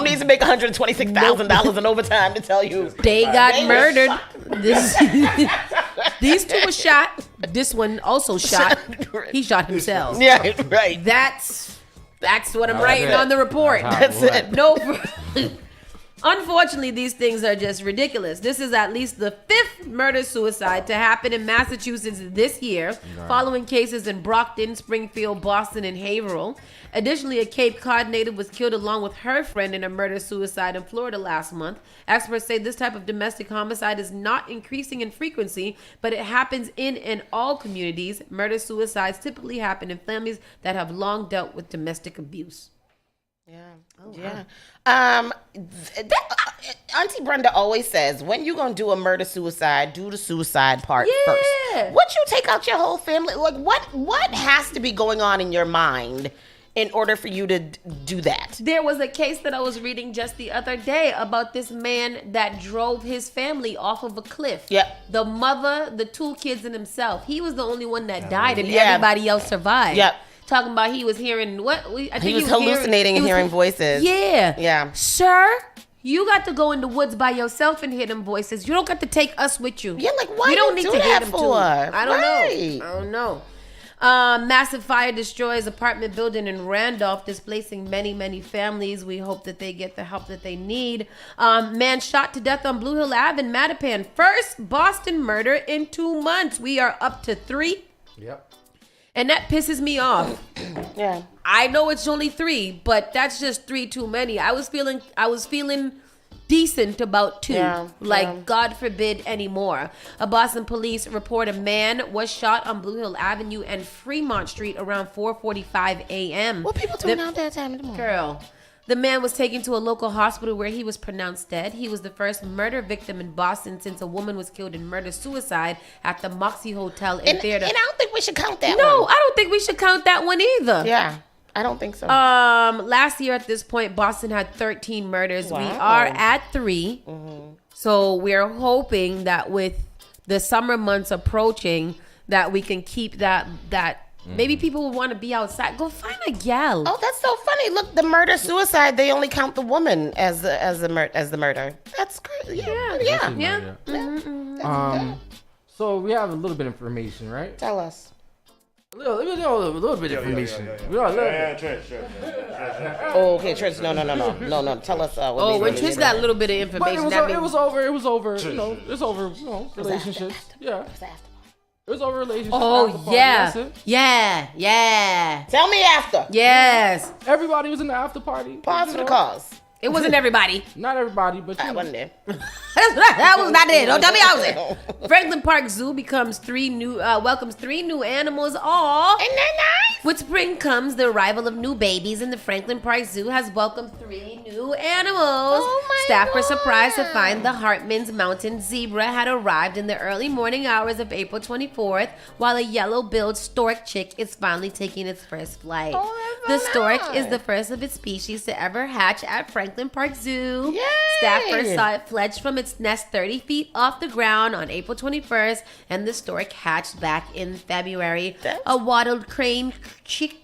need to make $126,000 in overtime to tell you. They got murdered. These two were shot. This one also shot. He shot himself. Yeah, right. That's what I'm writing on the report. That's it. No. Unfortunately, these things are just ridiculous. This is at least the fifth murder-suicide to happen in Massachusetts this year, following cases in Brockton, Springfield, Boston, and Haverhill. Additionally, a Cape Cod native was killed along with her friend in a murder-suicide in Florida last month. Experts say this type of domestic homicide is not increasing in frequency, but it happens in and all communities. Murder-suicides typically happen in families that have long dealt with domestic abuse. Yeah. Oh, yeah. Auntie Brenda always says, when you gonna do a murder-suicide, do the suicide part first. What you take out your whole family? Like, what has to be going on in your mind in order for you to do that? There was a case that I was reading just the other day about this man that drove his family off of a cliff. Yep. The mother, the two kids, and himself. He was the only one that died, and everybody else survived. Yep. Talking about he was hearing what? I think he was hallucinating and hearing voices. Yeah. Yeah. Sir, you got to go in the woods by yourself and hear them voices. You don't got to take us with you. Yeah, like why you don't you need do to hear that them for? too. I don't know. Massive fire destroys apartment building in Randolph, displacing many families. We hope that they get the help that they need. Man shot to death on Blue Hill Ave in Mattapan. First Boston murder in 2 months. We are up to 3. Yep. And that pisses me off. Yeah. I know it's only 3, but that's just 3 too many. I was feeling decent about 2. God forbid any more. A Boston police report a man was shot on Blue Hill Avenue and Fremont Street around 4:45 a.m. What people doing out that time of the morning? Girl. The man was taken to a local hospital where he was pronounced dead. He was the first murder victim in Boston since a woman was killed in murder-suicide at the Moxie Hotel in Theater. And I don't think we should count that one. No, I don't think we should count that one either. Yeah. I don't think so. Last year at this point, Boston had 13 murders. Wow. We are at 3. Mm-hmm. So we're hoping that with the summer months approaching, that we can keep that. Maybe people will want to be outside. Go find a gal. Oh, that's so funny. Look, the murder-suicide, they only count the woman as the murder. That's crazy. Yeah. So we have a little bit of information, right? Tell us. A little bit of information. Oh, okay, Trish. No. Tell us. When Trish got a little bit of information, it was over. You know, it's over. You know, relationships. Yeah. It was over relationships. Oh, yeah. Tell me after. Yes. Everybody was in the after party. Pause for the cause. It wasn't everybody. Not everybody, but I wasn't there. That was not it. Don't tell me I was there. Franklin Park Zoo welcomes 3 new animals. Aw. Ain't that nice? With spring comes the arrival of new babies, and the Franklin Park Zoo has welcomed 3 new animals. Oh my Staff were God. surprised to find the Hartman's mountain zebra had arrived in the early morning hours of April 24th, while a yellow-billed stork chick is finally taking its first flight. Oh, The stork is the first of its species to ever hatch at Franklin Park Zoo. Yay! Staff first saw it fledge from its nest 30 feet off the ground on April 21st, and the stork hatched back in February. A wattled crane chick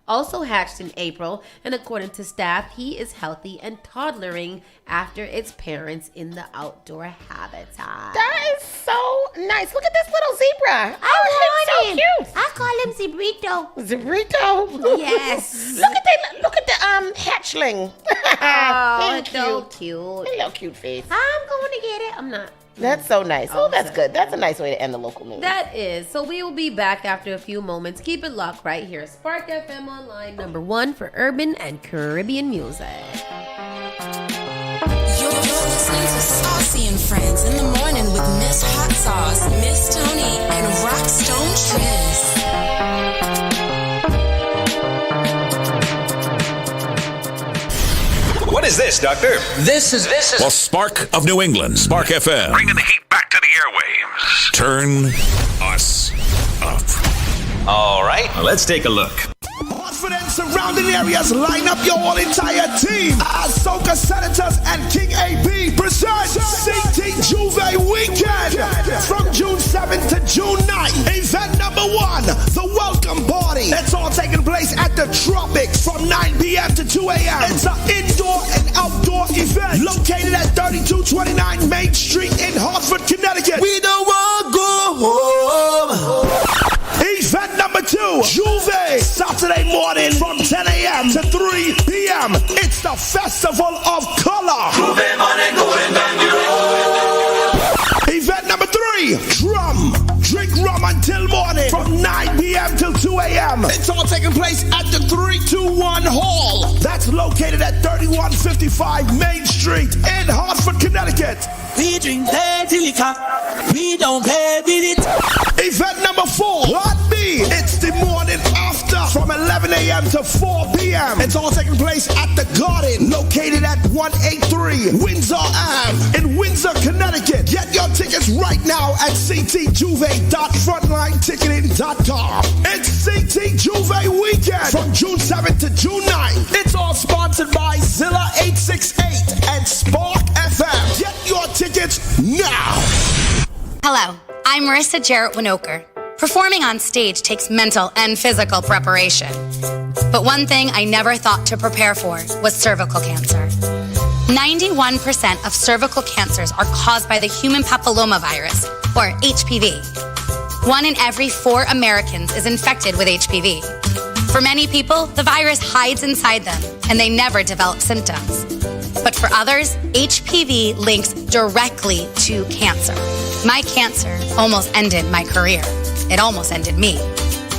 also hatched in April, and according to staff, he is healthy and toddlering after its parents in the outdoor habitat. That is so nice. Look at this little zebra. Oh, he's so cute. I call him Zebrito. Zebrito? Yes. Look at the hatchling. Oh, He's it's so cute. Hello, cute face. I'm going to get it. I'm not. That's so nice. Oh, that's good. That's a nice way to end the local news. That is. So we will be back after a few moments. Keep it locked right here. Spark FM Online, #1 for urban and Caribbean music. You're listening to Saucy and Friends in the morning with Miss Hot Sauce, Miss Tony, and Rockstone Triz. What is this, Doctor? This is. Well, Spark of New England, Spark FM. Bringing the heat back to the airwaves. Turn us up. All right. Well, let's take a look. Hartford and surrounding areas, line up your whole entire team. Ahsoka Senators and King AB present CT Juve Weekend from June 7th to June 9th. Event #1, the Welcome Party. It's all taking place at the Tropics from 9 p.m. to 2 a.m. It's an indoor and outdoor event located at 3229 Main Street in Hartford, Connecticut. We don't want to go home. Event #2, Juve, Saturday morning from 10 a.m. to 3 p.m. It's the Festival of Color. Juve money going down the road. Event #3, Drum. Drink rum until morning from 9 p.m. till 2 a.m. It's all taking place at the 321 Hall. That's located at 3155 Main Street in Hartford, Connecticut. We drink dirty liquor. We don't pay with it. Event #4, Lot B. It's the morning after from 11 a.m. to 4 p.m. It's all taking place at the Garden, located at 183 Windsor Ave in Windsor, Connecticut. Get your tickets right now at ctjuve.frontlineticketing.com. It's CT Juve Weekend from June 7th to June 9th. It's all sponsored by Zilla 868 and Spark FM. Get your tickets now. Hello, I'm Marissa Jarrett Winoker. Performing on stage takes mental and physical preparation. But one thing I never thought to prepare for was cervical cancer. 91% of cervical cancers are caused by the human papillomavirus, or HPV. 1 in every 4 Americans is infected with HPV. For many people, the virus hides inside them and they never develop symptoms. But for others, HPV links directly to cancer. My cancer almost ended my career. It almost ended me.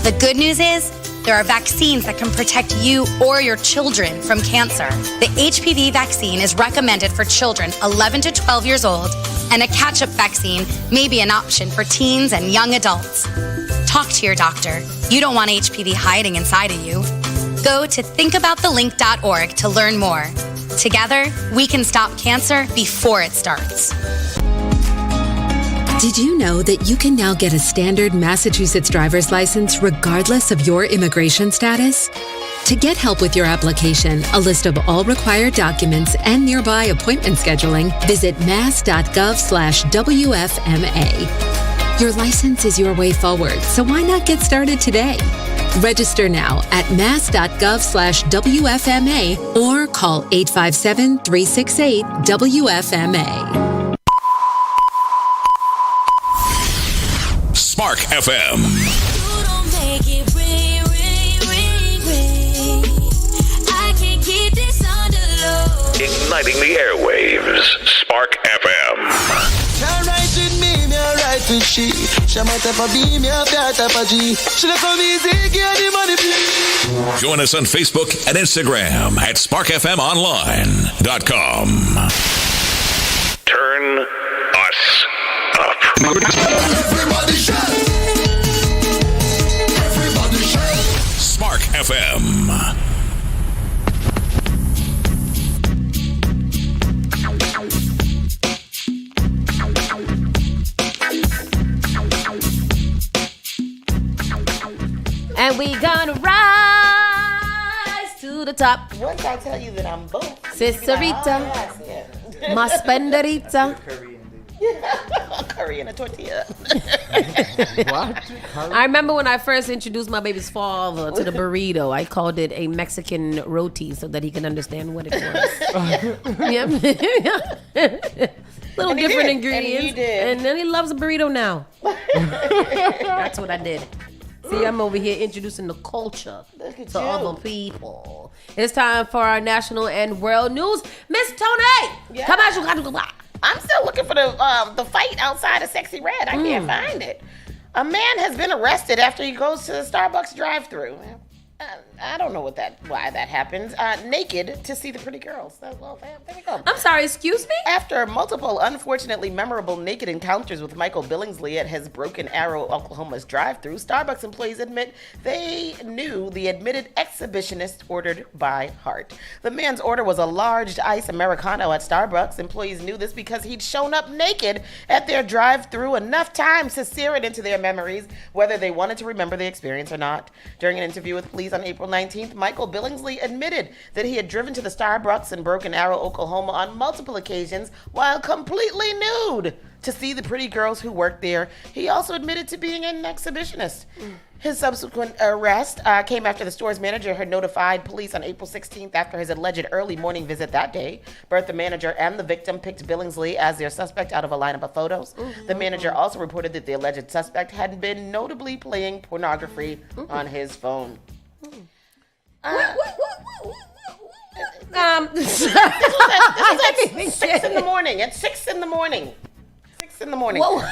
The good news is, there are vaccines that can protect you or your children from cancer. The HPV vaccine is recommended for children 11 to 12 years old, and a catch-up vaccine may be an option for teens and young adults. Talk to your doctor. You don't want HPV hiding inside of you. Go to thinkaboutthelink.org to learn more. Together, we can stop cancer before it starts. Did you know that you can now get a standard Massachusetts driver's license regardless of your immigration status? To get help with your application, a list of all required documents, and nearby appointment scheduling, visit mass.gov/WFMA. Your license is your way forward, so why not get started today? Register now at mass.gov/WFMA or call 857-368-WFMA. Spark FM. Igniting the airwaves. Spark FM. Can't ride with me, me a ride with she. She might have a B, me a type of G. She let come easy, get the money, please. Join us on Facebook and Instagram at sparkfmonline.com. Turn us up. Everybody shout. Everybody shout. Spark FM. And we gonna rise to the top. Once I tell you that I'm both. Cicerita. Maspenderita. Curry and a tortilla. What? I remember when I first introduced my baby's father to the burrito, I called it a Mexican roti so that he could understand what it was. Yep. Little And he different did. ingredients. And he did. And then he loves a burrito now. That's what I did. See, I'm over here introducing the culture to other people. It's time for our national and world news. Miss Tony, come on. I'm still looking for the fight outside of Sexy Red. I can't find it. A man has been arrested after he goes to the Starbucks drive-thru. I don't know why that happens. Naked to see the pretty girls. Well, there we go. I'm sorry, excuse me? After multiple, unfortunately memorable naked encounters with Michael Billingsley at his Broken Arrow, Oklahoma's drive-thru, Starbucks employees admit they knew the admitted exhibitionist ordered by heart. The man's order was a large iced Americano at Starbucks. Employees knew this because he'd shown up naked at their drive-thru enough times to sear it into their memories, whether they wanted to remember the experience or not. During an interview with police on April 19th, Michael Billingsley admitted that he had driven to the Starbucks in Broken Arrow, Oklahoma on multiple occasions while completely nude to see the pretty girls who worked there. He also admitted to being an exhibitionist. His subsequent arrest came after the store's manager had notified police on April 16th after his alleged early morning visit that day. Both the manager and the victim picked Billingsley as their suspect out of a lineup of photos. The manager also reported that the alleged suspect had been notably playing pornography on his phone. This was at 6 in the morning. At 6 in the morning. 6 in the morning. Whoa.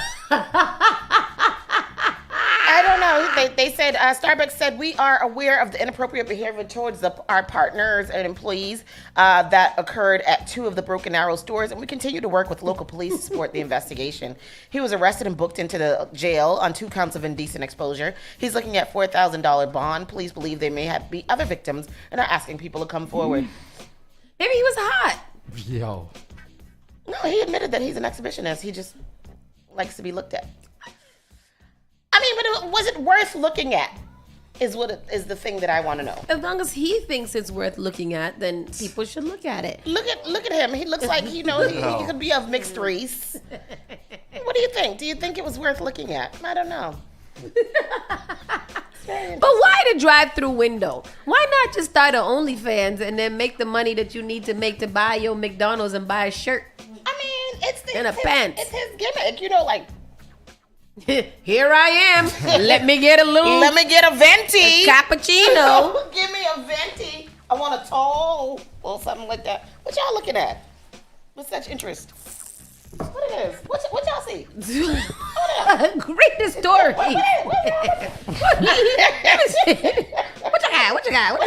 I don't know. They said, Starbucks said, we are aware of the inappropriate behavior towards our partners and employees that occurred at 2 of the Broken Arrow stores, and we continue to work with local police to support the investigation. He was arrested and booked into the jail on 2 counts of indecent exposure. He's looking at $4,000 bond. Police believe there may be other victims and are asking people to come forward. Maybe he was hot. Yo. No, he admitted that he's an exhibitionist. He just likes to be looked at. I mean, but was it worth looking at? Is the thing that I want to know. As long as he thinks it's worth looking at, then people should look at it. Look at him. He looks like he could be of mixed race. What do you think? Do you think it was worth looking at? I don't know. But why the drive-through window? Why not just start an OnlyFans and then make the money that you need to make to buy your McDonald's and buy a shirt? I mean, it's and a pants. It's his gimmick, like. Here I am. Let me get a little. Let me get a venti. A cappuccino. Give me a venti. I want a tall or something like that. What y'all looking at? With such interest? What it is? What y'all see? Read the story. What you got?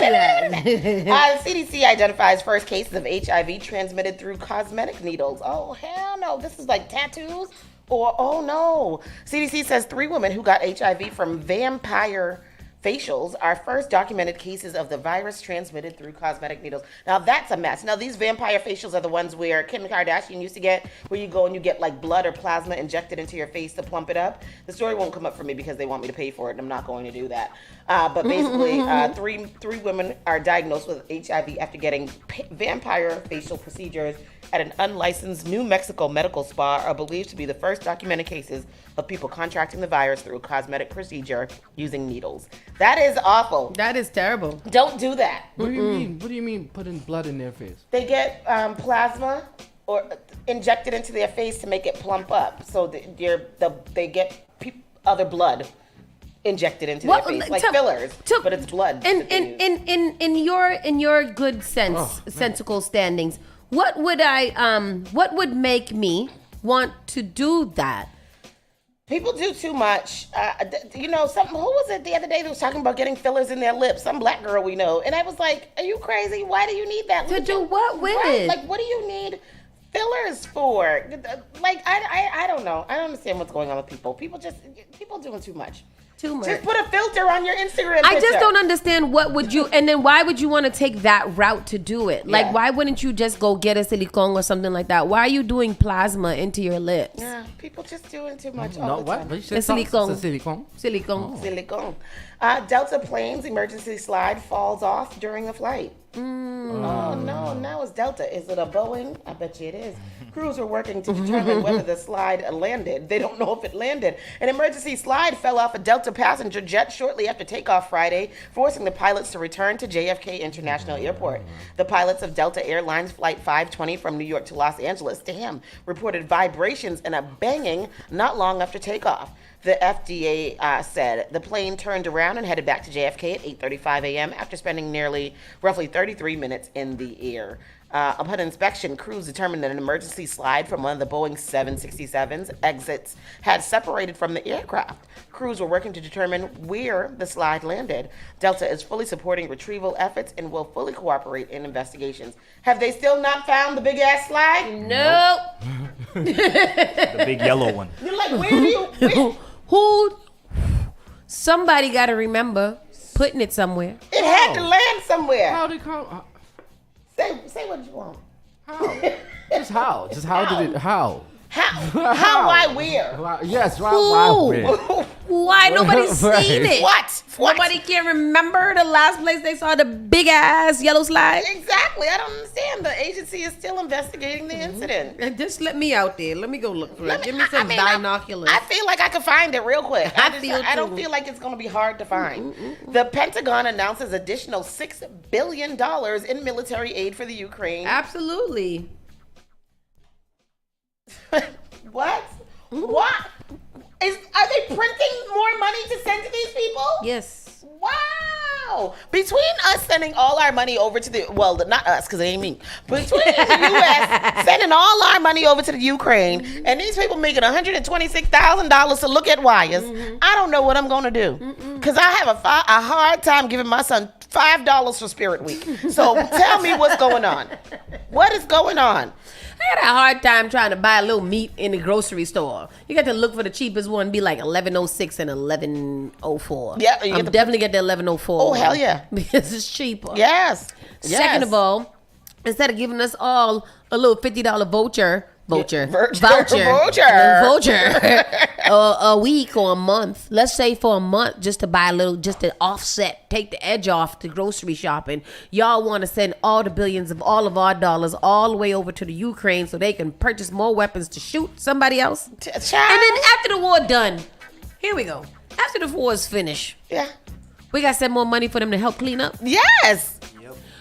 CDC identifies first cases of HIV transmitted through cosmetic needles. Oh, hell no. This is like tattoos? Or, oh no. CDC says 3 women who got HIV from vampire facials are first documented cases of the virus transmitted through cosmetic needles. Now that's a mess. Now these vampire facials are the ones where Kim Kardashian used to get, where you go and you get like blood or plasma injected into your face to plump it up. The story won't come up for me because they want me to pay for it, and I'm not going to do that. But basically, three women are diagnosed with HIV after getting vampire facial procedures at an unlicensed New Mexico medical spa are believed to be the first documented cases of people contracting the virus through a cosmetic procedure using needles. That is awful. That is terrible. Don't do that. What do you mean? What do you mean putting blood in their face? They get plasma or injected into their face to make it plump up. So they get other blood injected into their face, like fillers, but it's blood. In your good sensical standings, what would make me want to do that? People do too much. Who was it the other day that was talking about getting fillers in their lips? Some black girl we know. And I was like, are you crazy? Why do you need that? To do what with? Right? Like, what do you need fillers for? Like, I don't know. I don't understand what's going on with people. People doing too much. Too much. Just put a filter on your Instagram I picture. just don't understand and then why would you want to take that route to do it? Like, why wouldn't you just go get a silicone or something like that? Why are you doing plasma into your lips? Yeah, people just doing too much No, all the what? time. What you said? Silicone. Silicone. Silicone. Oh. Silicone. Delta plane's emergency slide falls off during a flight. Oh no, now it's Delta. Is it a Boeing? I bet you it is. Crews are working to determine whether the slide landed. They don't know if it landed. An emergency slide fell off a Delta passenger jet shortly after takeoff Friday, forcing the pilots to return to JFK International Airport. The pilots of Delta Airlines Flight 520 from New York to Los Angeles, reported vibrations and a banging not long after takeoff. The FDA said the plane turned around and headed back to JFK at 8:35 a.m. after spending roughly 33 minutes in the air. Upon inspection, crews determined that an emergency slide from one of the Boeing 767's exits had separated from the aircraft. Crews were working to determine where the slide landed. Delta is fully supporting retrieval efforts and will fully cooperate in investigations. Have they still not found the big-ass slide? Nope. The big yellow one. You're like, where do you... Who? Somebody got to remember putting it somewhere. It had to land somewhere. How did Carl? Say what you want. How? Just how? Just how did it? How? How? Why? Where? Yes. Why? Where? Why nobody's seen it? What? Nobody can remember the last place they saw the big ass yellow slide. Exactly. I don't understand. The agency is still investigating the incident. And just let me out there. Let me go look for it. Give me some binoculars. I feel like I could find it real quick. I don't feel like it's going to be hard to find. The Pentagon announces additional $6 billion in military aid for the Ukraine. Absolutely. What? What? Are they printing more money to send to these people? Yes. Wow. Between us sending all our money over to not us, because it ain't me. Between the U.S. sending all our money over to the Ukraine, and these people making $126,000 to look at wires, I don't know what I'm going to do. Because I have a hard time giving my son $5 for Spirit Week. So tell me what's going on. What is going on? I had a hard time trying to buy a little meat in the grocery store. You got to look for the cheapest one, be like $11.06 and $11.04. Yeah, I'm definitely get the $11.04. Oh, hell yeah. Because it's cheaper. Yes. Second of all, instead of giving us all a little $50 voucher a week or a month, let's say for a month, just to buy a little, just to offset, take the edge off the grocery shopping. Y'all want to send all the billions of all of our dollars all the way over to the Ukraine so they can purchase more weapons to shoot somebody else. And then after the war done, here we go. After the war is finished, we got to send more money for them to help clean up. Yes.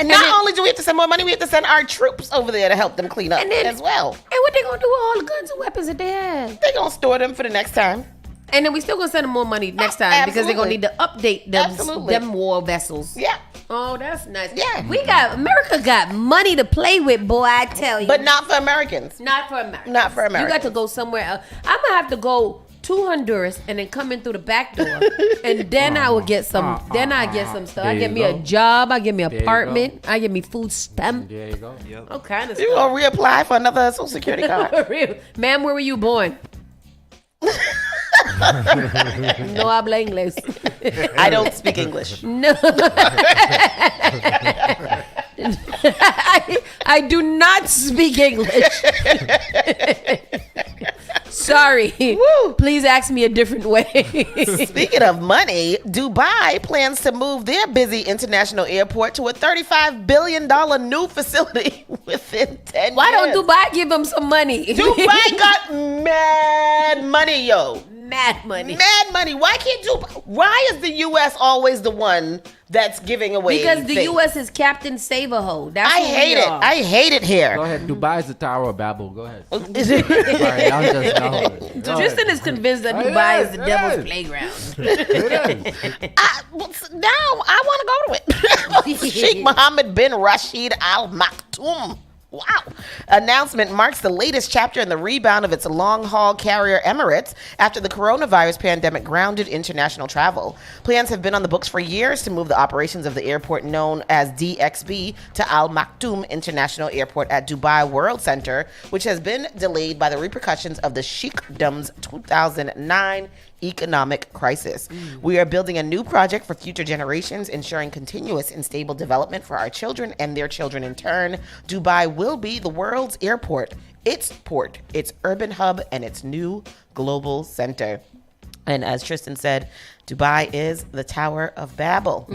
And not only do we have to send more money, we have to send our troops over there to help them clean up as well. And what they gonna do with all the guns and weapons that they have? They gonna store them for the next time. And then we still gonna send them more money next time because they're gonna need to update them war vessels. Yeah. Oh, that's nice. Yeah. America got money to play with, boy, I tell you. But not for Americans. Not for Americans. Not for You Americans. got to go somewhere else. I'm gonna have to go to Honduras and then come in through the back door, and then I will get some. Then I get some stuff. I There get you me go. a job. I get me an There you apartment. I get me food stamp. There you go. Yep. All kind of You stuff. gonna reapply for another Social Security card? Ma'am, where were you born? No habla inglés. I don't speak English. No. I do not speak English. Sorry. Woo. Please ask me a different way. Speaking of money, Dubai plans to move their busy international airport to a $35 billion new facility within 10 years. Why don't Dubai give them some money? Dubai got mad money, yo. Mad money. Mad money. Why can't Dubai? Why is the U.S. always the one that's giving away Because the things? U.S. is Captain Save-A-Ho. That's I who we hate it. are. I hate it here. Go ahead. Dubai is the Tower of Babel. Go ahead. Is it? Sorry, I'm just no. Tristan is convinced that Dubai is the devil's playground. Now I want to go to it. Sheikh Mohammed bin Rashid Al Maktoum. Wow. Announcement marks the latest chapter in the rebound of its long-haul carrier Emirates after the coronavirus pandemic grounded international travel. Plans have been on the books for years to move the operations of the airport known as DXB to Al Maktoum International Airport at Dubai World Center, which has been delayed by the repercussions of the Sheikhdom's 2009 economic crisis. We are building a new project for future generations, ensuring continuous and stable development for our children and their children in turn. Dubai will be the world's airport, its port, its urban hub, and its new global center. And as Tristan said, Dubai is the Tower of Babel. So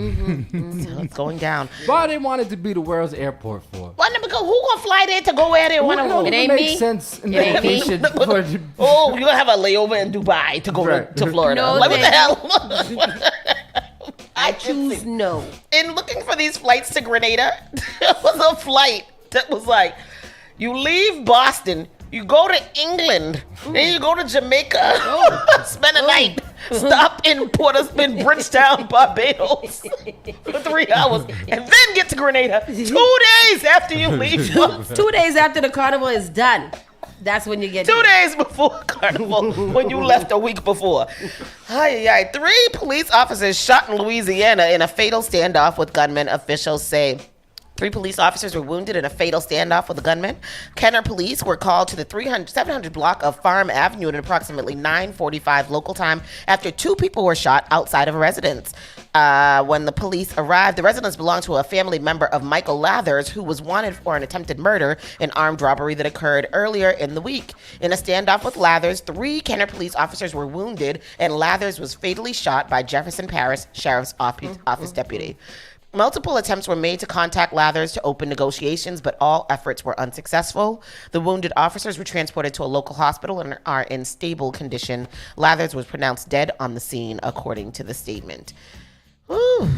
it's going down. Why they wanted to be the world's airport for? Why not? Because who gonna fly there to go where they want to go? It ain't makes me. sense in It ain't me. vacation for Oh, you're gonna have a layover in Dubai to go to Florida. No, Like, what the thank hell? I choose no. In looking for these flights to Grenada, there was a flight that was like, you leave Boston, you go to England, then you go to Jamaica, spend a night, stop in Bridgetown, Barbados for 3 hours, and then get to Grenada 2 days after you leave Boston. 2 days after the carnival is done. That's when you get 2 days before Carnival, when you left a week before. 3 police officers shot in Louisiana in a fatal standoff with gunmen, officials say. 3 police officers were wounded in a fatal standoff with a gunman. Kenner police were called to the 700 block of Farm Avenue at approximately 9:45 local time after 2 people were shot outside of a residence. When the police arrived, the residence belonged to a family member of Michael Lathers, who was wanted for an attempted murder and armed robbery that occurred earlier in the week. In a standoff with Lathers, 3 Kenner police officers were wounded, and Lathers was fatally shot by Jefferson Parish Sheriff's Office deputy. Multiple attempts were made to contact Lathers to open negotiations, but all efforts were unsuccessful. The wounded officers were transported to a local hospital and are in stable condition. Lathers was pronounced dead on the scene, according to the statement. Whew.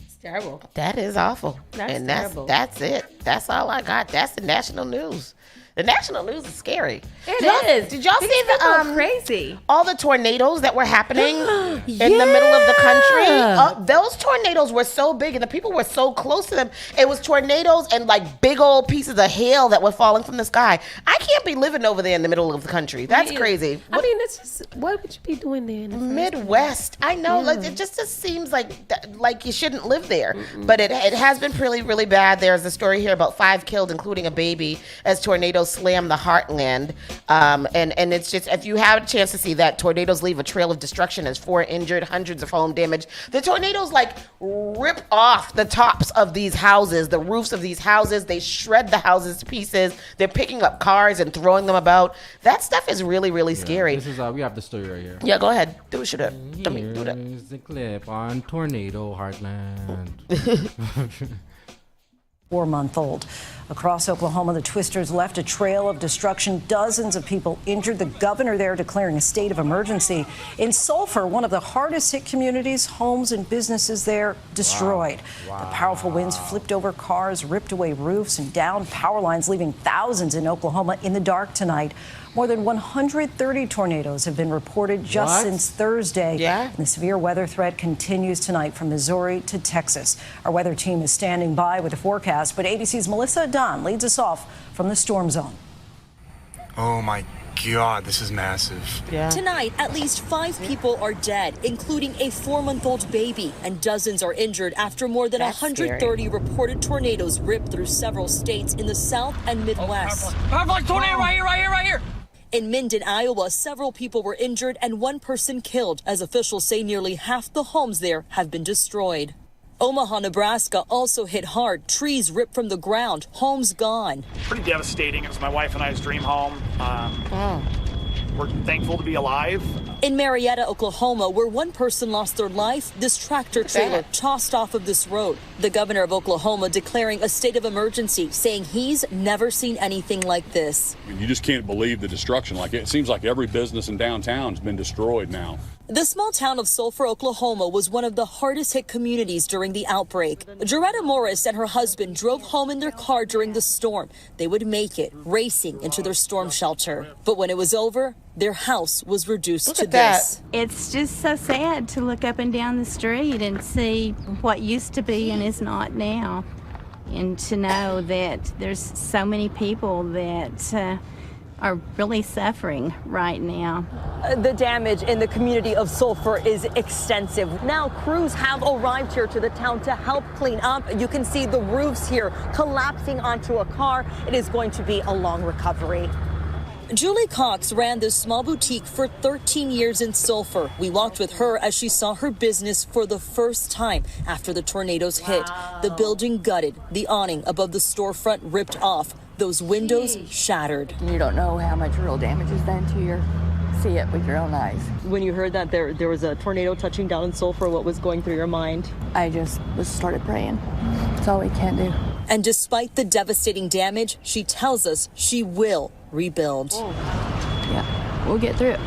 It's terrible. That is awful. That's terrible. That's it. That's all I got. That's the national news. The national news is scary. It is. Did y'all These see people are the crazy? all the tornadoes that were happening in the middle of the country? Those tornadoes were so big and the people were so close to them. It was tornadoes and like big old pieces of hail that were falling from the sky. I can't be living over there in the middle of the country. That's crazy. I mean, it's just, what would you be doing there in the Midwest? I know, like it just seems like like you shouldn't live there. But it has been really, really bad. There's a story here about 5 killed, including a baby, as tornadoes slam the heartland. And it's just, if you have a chance to see that, tornadoes leave a trail of destruction as 4 injured, hundreds of home damage. The tornadoes like rip off the tops of these houses, the roofs of these houses. They shred the houses to pieces. They're picking up cars and throwing them about. That stuff is really, really scary. This is we have the story right here. Yeah, go ahead. Do it. Do that. Here's the clip on Tornado Heartland. 4-month-old. Across Oklahoma, the twisters left a trail of destruction. Dozens of people injured. The governor there declaring a state of emergency. In Sulphur, one of the hardest hit communities, homes and businesses there destroyed. The powerful winds flipped over cars, ripped away roofs, and downed power lines, leaving thousands in Oklahoma in the dark tonight. More than 130 tornadoes have been reported just since Thursday. Yeah. And the severe weather threat continues tonight from Missouri to Texas. Our weather team is standing by with the forecast, but ABC's Melissa Dunn leads us off from the storm zone. Oh my God, this is massive. Tonight, at least 5 people are dead, including a 4-month-old baby, and dozens are injured after more than 130 reported tornadoes ripped through several states in the South and Midwest. Powerful tornado right here. In Minden, Iowa, several people were injured and 1 person killed, as officials say nearly half the homes there have been destroyed. Omaha, Nebraska also hit hard. Trees ripped from the ground, homes gone. Pretty devastating. It was my wife and I's dream home. We're thankful to be alive. In Marietta, Oklahoma, where 1 person lost their life, this tractor trailer tossed off of this road. The governor of Oklahoma declaring a state of emergency, saying he's never seen anything like this. You just can't believe the destruction. Like it seems like every business in downtown has been destroyed now. The small town of Sulphur, Oklahoma was one of the hardest hit communities during the outbreak. Joretta Morris and her husband drove home in their car during the storm. They would make it, racing into their storm shelter. But when it was over, their house was reduced to this. It's just so sad to look up and down the street and see what used to be and is not now. And to know that there's so many people that are really suffering right now. The damage in the community of Sulphur is extensive. Now crews have arrived here to the town to help clean up. You can see the roofs here collapsing onto a car. It is going to be a long recovery. Julie Cox ran this small boutique for 13 years in Sulphur. We walked with her as she saw her business for the first time after the tornadoes hit. The building gutted, the awning above the storefront ripped off, those windows shattered. You don't know how much real damage is done to your see it with your own eyes. When you heard that there was a tornado touching down in Sulphur, what was going through your mind? I just started praying. That's all we can do. And despite the devastating damage, she tells us she will rebuild. Yeah, we'll get through it.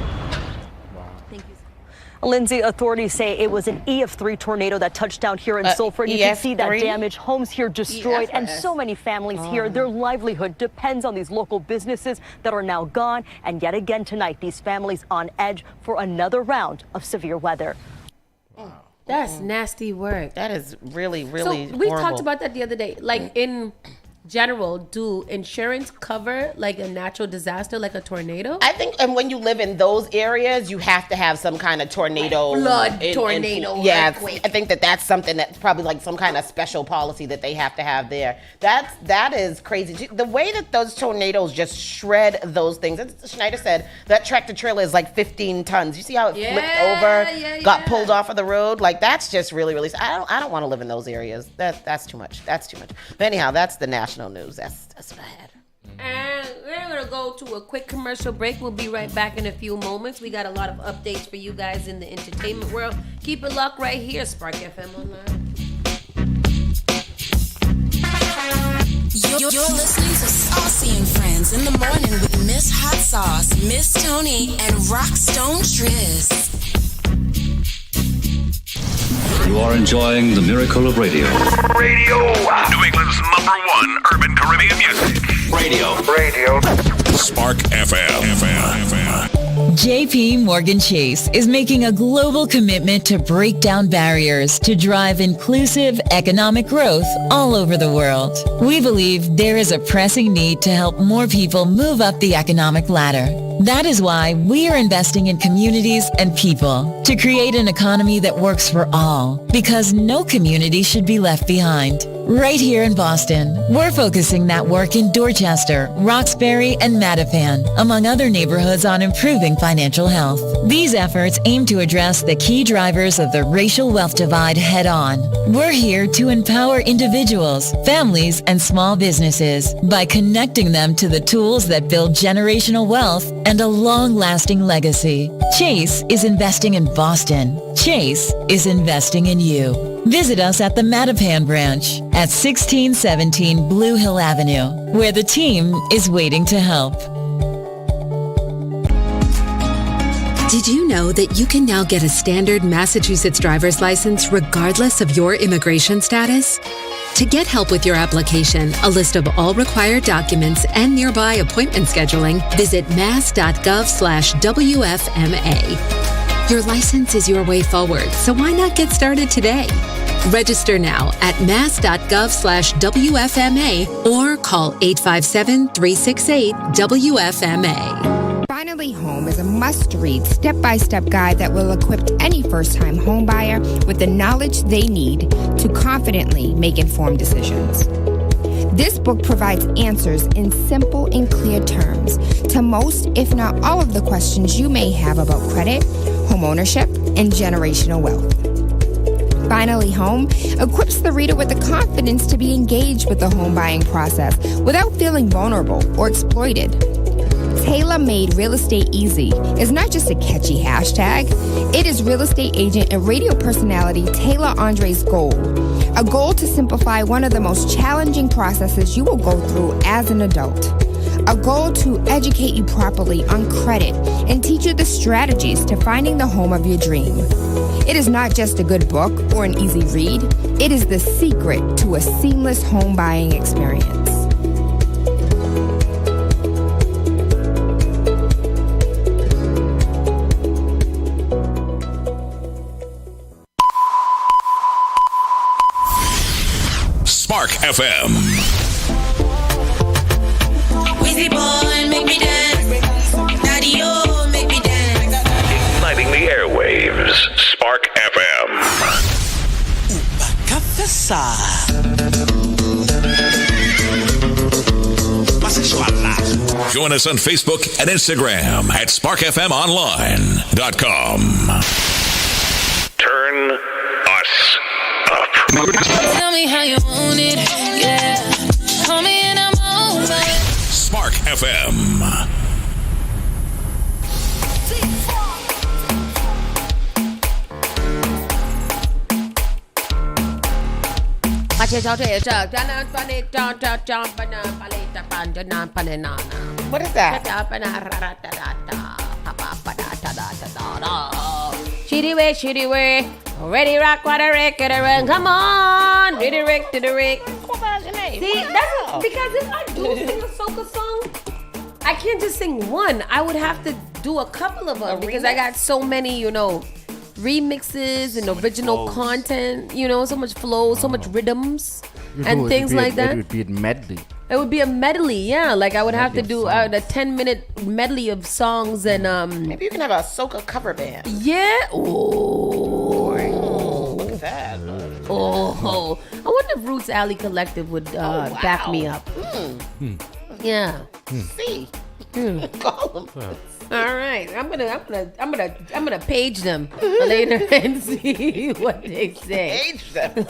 Lindsay, authorities say it was an EF3 tornado that touched down here in Sulphur. And you can see that damage, homes here destroyed, and so many families here. Their livelihood depends on these local businesses that are now gone. And yet again tonight, these families on edge for another round of severe weather. That's nasty work. That is really, really So we horrible. talked about that the other day. Like in general, do insurance cover like a natural disaster, like a tornado? I think, and when you live in those areas, you have to have some kind of tornado, Flood, tornado, yeah, earthquake. I think that's something that's probably like some kind of special policy that they have to have there. That is crazy. The way that those tornadoes just shred those things. As Schneider said, that tractor trailer is like 15 tons. You see how it flipped over, got pulled off of the road? Like that's just really, really. I don't want to live in those areas. That's too much. That's too much. But anyhow, that's the national news. That's what I had. And we're going to go to a quick commercial break. We'll be right back in a few moments. We got a lot of updates for you guys in the entertainment world. Keep it locked right here, Spark FM Online. You're listening to Saucy and Friends in the morning with Miss Hot Sauce, Miss Tony, and Rockstone Triz. You are enjoying the miracle of radio. Radio. New England's #1 urban Caribbean music. Radio. Spark FM. JP Morgan Chase is making a global commitment to break down barriers to drive inclusive economic growth all over the world. We believe there is a pressing need to help more people move up the economic ladder. That is why we are investing in communities and people to create an economy that works for all, because no community should be left behind. Right here in Boston, we're focusing that work in Dorchester, Roxbury, and Mattapan, among other neighborhoods, on improving financial health. These efforts aim to address the key drivers of the racial wealth divide head on. We're here to empower individuals, families, and small businesses by connecting them to the tools that build generational wealth and a long-lasting legacy. Chase is investing in Boston. Chase is investing in you. Visit us at the Mattapan branch at 1617 Blue Hill Avenue, where the team is waiting to help. Did you know that you can now get a standard Massachusetts driver's license regardless of your immigration status? To get help with your application, a list of all required documents, and nearby appointment scheduling, visit mass.gov/WFMA. Your license is your way forward, so why not get started today? Register now at mass.gov/WFMA or call 857-368-WFMA. Finally Home is a must-read step-by-step guide that will equip any first-time home buyer with the knowledge they need to confidently make informed decisions. This book provides answers in simple and clear terms to most, if not all, of the questions you may have about credit, home ownership, and generational wealth. Finally Home equips the reader with the confidence to be engaged with the home buying process without feeling vulnerable or exploited. Tailor-made Real Estate Easy is not just a catchy hashtag. It is real estate agent and radio personality Taylor Andre's goal. A goal to simplify one of the most challenging processes you will go through as an adult. A goal to educate you properly on credit and teach you the strategies to finding the home of your dream. It is not just a good book or an easy read. It is the secret to a seamless home buying experience. Spark FM. Wizzy boy, make me dance. Daddy-o, make me dance. Igniting the airwaves. Spark FM. Join us on Facebook and Instagram at sparkfmonline.com. Turn us up. Tell me how you want it, yeah. Call me and I'm over. Spark FM. What is that? Shitty way. Ready rock, what a record, run. Come on. Ready Rick to the Rick. See, that's because if I do sing a soca song, I can't just sing one. I would have to do a couple of them because I got so many, remixes and original content, so much flow, so much rhythms and things like that. It would be a medley. It would be a medley, yeah. Like I would have to do a 10-minute medley of songs and maybe you can have a soca cover band. Yeah. Oh. Look at that. Oh. I wonder if Roots Alley Collective would back me up. Yeah. See. Call them. All right, I'm gonna page them later and see what they say. Page them.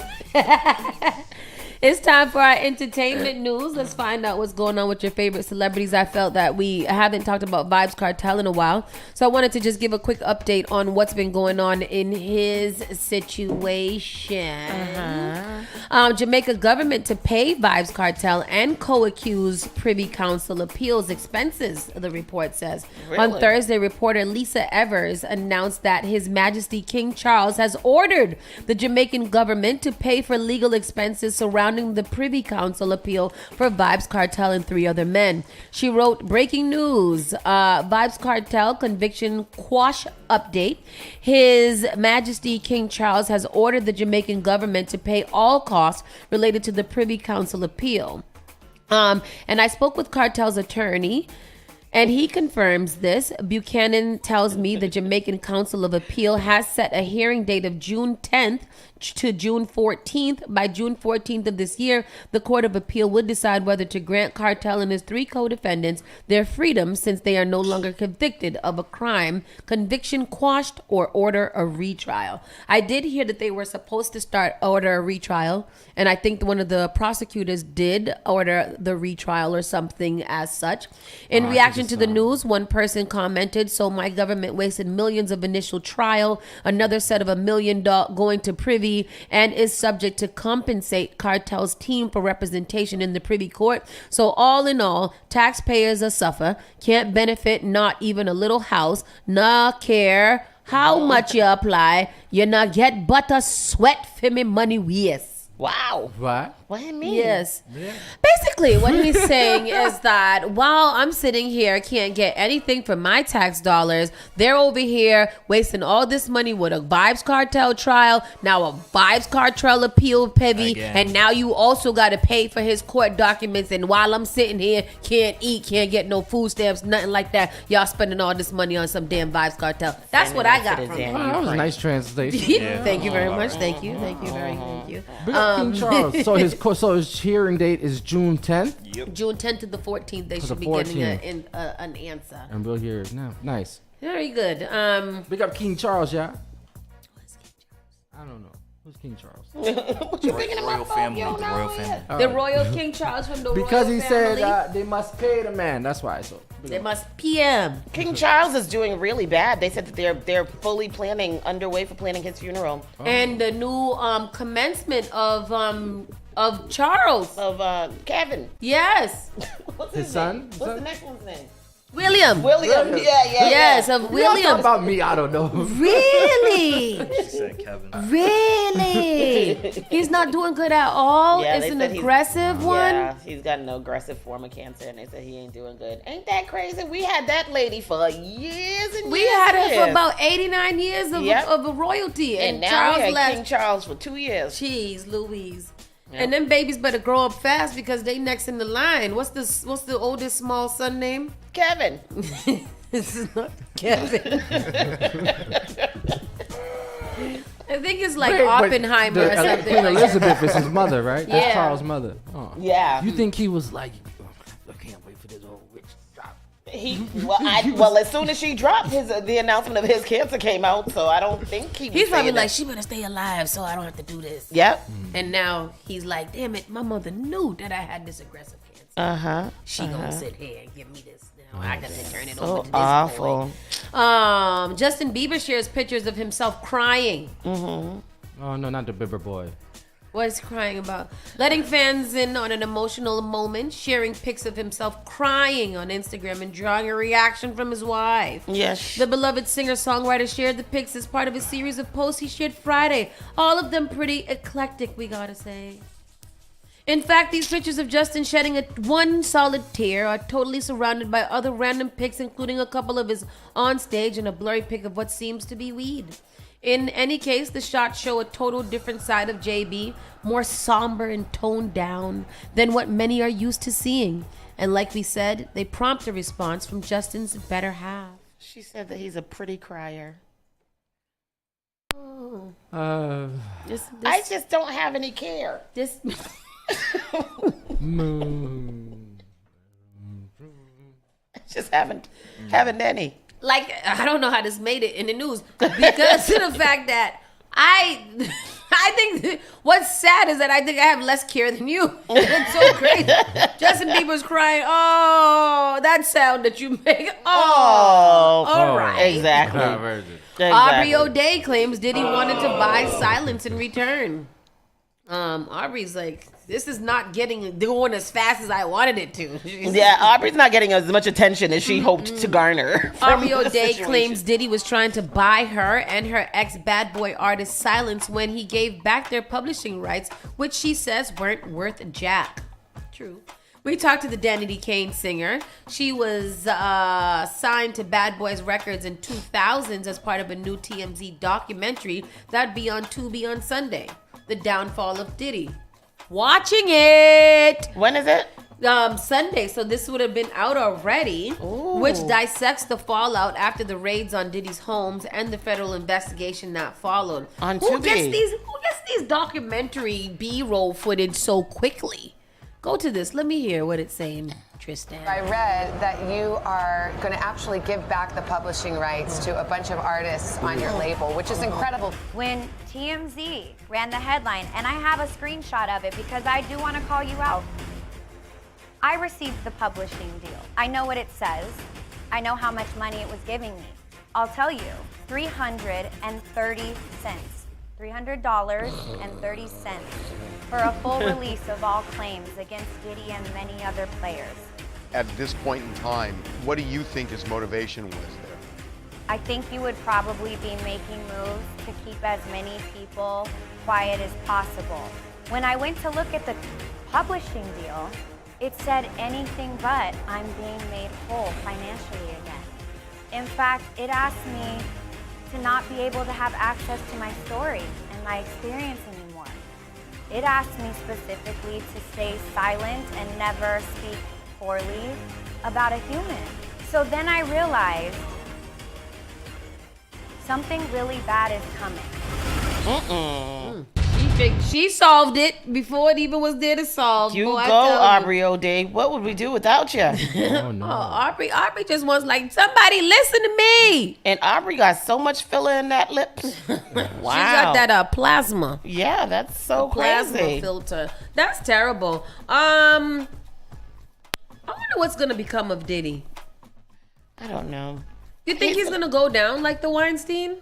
It's time for our entertainment news. Let's find out what's going on with your favorite celebrities. I felt that we haven't talked about Vybz Kartel in a while, so I wanted to just give a quick update on what's been going on in his situation. Jamaica government to pay Vybz Kartel and co-accused Privy Council appeals expenses, the report says. Really? On Thursday, reporter Lisa Evers announced that His Majesty King Charles has ordered the Jamaican government to pay for legal expenses surrounding the Privy Council appeal for Vybz Kartel and 3 other men. She wrote, breaking news, Vybz Kartel conviction quash update. His Majesty King Charles has ordered the Jamaican government to pay all costs related to the Privy Council appeal. And I spoke with Kartel's attorney, and he confirms this. Buchanan tells me the Jamaican Council of Appeal has set a hearing date of June 10th to June 14th. By June 14th of this year, the Court of Appeal would decide whether to grant Kartel and his 3 co-defendants their freedom since they are no longer convicted of a crime, conviction quashed, or order a retrial. I did hear that they were supposed to order a retrial, and I think one of the prosecutors did order the retrial or something as such. In reaction to the news, one person commented, so my government wasted millions of initial trial, another said of $1 million going to Privy, and is subject to compensate Kartel's team for representation in the Privy Court. So all in all, taxpayers are suffer, can't benefit not even a little house, nah care how much you apply, you not get but a sweat for me money waste. Wow. What? What do you mean? Yes. Basically, what he's saying is that while I'm sitting here, can't get anything from my tax dollars, they're over here wasting all this money with a Vibes Cartel trial, now a Vibes Cartel appeal, Pevy, and now you also got to pay for his court documents. And while I'm sitting here, can't eat, can't get no food stamps, nothing like that, y'all spending all this money on some damn Vibes Cartel. That's what I got from it. That was a nice translation. Thank you very much. Thank you. Thank you very much. Thank you. King Charles. So his hearing date is June 10th. Yep. June 10th to the 14th. They should be getting an answer. And we'll hear it now. Nice. Very good. Big up King Charles, yeah. I don't know. Who's King Charles? What you thinking about? Royal family. The royal family. The royal King Charles from the because royal he said they must pay the man. That's why. So they must PM. King Charles is doing really bad. They said that they're fully underway for planning his funeral. And the new commencement of Charles. Of Kevin. Yes. What's his son? What's the next one's name? William. Yeah. Yes, of William. About me, I don't know. Really? She said Kevin. Really? He's not doing good at all. Yeah, it's they an said aggressive one. Yeah, he's got an aggressive form of cancer, and they said he ain't doing good. Ain't that crazy? We had that lady for years and We years. had her for about 89 years of a royalty, and now Charles we had left. King Charles for 2 years. Jeez, Louise. Yep. And them babies better grow up fast because they next in the line. What's the oldest small son name? Kevin. This is not Kevin. I think it's like Oppenheimer or something. Queen Elizabeth is his mother, right? Yeah. That's Charles' mother. Oh. Yeah. You think he was like, I can't wait for this old witch drop? Well, as soon as she dropped, the announcement of his cancer came out, so I don't think he was He's probably saying like, that. she better stay alive so I don't have to do this. Yep. And now he's like, damn it, my mother knew that I had this aggressive cancer. She gonna sit here and give me this. Now I gotta turn it over to this awful. boy. Justin Bieber shares pictures of himself crying. Oh no, not the Bieber boy. What is he crying about? Letting fans in on an emotional moment, sharing pics of himself crying on Instagram and drawing a reaction from his wife. Yes. The beloved singer-songwriter shared the pics as part of a series of posts he shared Friday. All of them pretty eclectic, we gotta say. In fact, these pictures of Justin shedding one solid tear are totally surrounded by other random pics, including a couple of his on stage and a blurry pic of what seems to be weed. In any case, the shots show a total different side of JB, more somber and toned down than what many are used to seeing. And like we said, they prompt a response from Justin's better half. She said that he's a pretty crier. Oh. I just don't have any care. This. Just haven't any. Like, I don't know how this made it in the news because of the fact that I think what's sad is that I think I have less care than you. It's so crazy. Justin Bieber's crying. Oh, that sound that you make. Oh, all right. Exactly. Aubrey O'Day claims Diddy wanted to buy silence in return. Aubrey's like, this is not going as fast as I wanted it to. Yeah, Aubrey's not getting as much attention as she hoped to garner. Aubrey O'Day claims Diddy was trying to buy her and her ex-bad boy artist silence when he gave back their publishing rights, which she says weren't worth jack. True. We talked to the Danny D. Kane singer. She was signed to Bad Boys Records in 2000s as part of a new TMZ documentary that'd be on Tubi on Sunday. The Downfall of Diddy. Watching it. When is it? Sunday. So this would have been out already, which dissects the fallout after the raids on Diddy's homes and the federal investigation that followed. On Who Tubi. gets these documentary B-roll footage so quickly? Go to this. Let me hear what it's saying, Tristan. I read that you are going to actually give back the publishing rights to a bunch of artists on your label, which is incredible. When TMZ ran the headline, and I have a screenshot of it because I do want to call you out. I received the publishing deal. I know what it says. I know how much money it was giving me. I'll tell you, $330. $300.30 for a full release of all claims against Diddy and many other players. At this point in time, what do you think his motivation was there? I think you would probably be making moves to keep as many people quiet as possible, When I went to look at the publishing deal, it said anything but I'm being made whole financially again. In fact, it asked me to not be able to have access to my story and my experience anymore. It asked me specifically to stay silent and never speak poorly about a human. So then I realized something really bad is coming. She solved it before it even was there to solve. You Boy, go, Aubrey O'Day. What would we do without you? Oh, no. Aubrey just wants like, somebody listen to me. And Aubrey got so much filler in that lip. Wow. She got that plasma. Yeah, that's so plasma crazy. filter. That's terrible. I wonder what's gonna become of Diddy. I don't know. You think he's gonna go down like the Weinstein?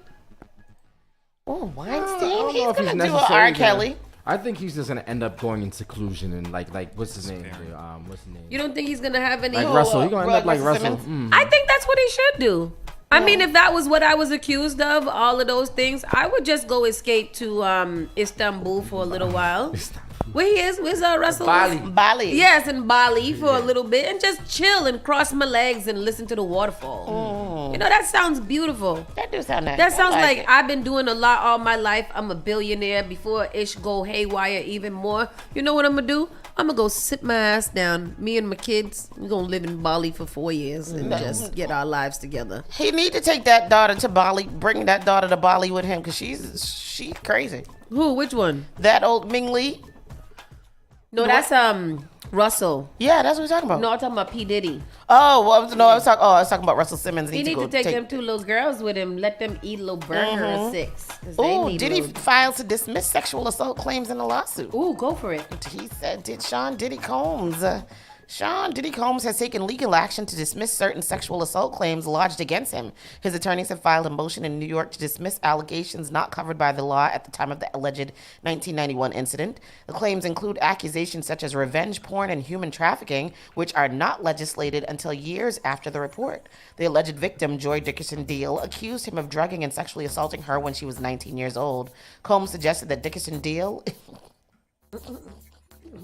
Oh, I Weinstein? don't He's know if gonna do a necessarily R. Kelly. I think he's just gonna end up going in seclusion and like what's his name? What's his name? You don't think he's gonna have any? Like Russell. He's gonna end up like Russell. I think that's what he should do. I mean, if that was what I was accused of, all of those things, I would just go escape to Istanbul for a little while. Where he is? Where's Russell? Bali. Yes, in Bali for a little bit and just chill and cross my legs and listen to the waterfall. You know, that sounds beautiful. That do sound nice. That sounds I like it. I've been doing a lot all my life. I'm a billionaire. Before Ish go haywire even more, you know what I'm gonna do? I'm gonna go sit my ass down. Me and my kids, we're gonna live in Bali for 4 years and just get our lives together. He need to take that daughter to Bali, bring that daughter to Bali with him, because she's crazy. Who? Which one? That old Ming Lee. No, that's Russell. Yeah, that's what we're talking about. No, I'm talking about P. Diddy. Oh, well, no, I was talking about Russell Simmons. He need to take them 2 little girls with him. Let them eat a little burger or 6. Oh, Diddy files to dismiss sexual assault claims in the lawsuit. Ooh, go for it. He said, Sean Diddy Combs has taken legal action to dismiss certain sexual assault claims lodged against him. His attorneys have filed a motion in New York to dismiss allegations not covered by the law at the time of the alleged 1991 incident. The claims include accusations such as revenge porn and human trafficking, which are not legislated until years after the report. The alleged victim, Joy Dickerson Deal, accused him of drugging and sexually assaulting her when she was 19 years old. Combs suggested that Dickerson Deal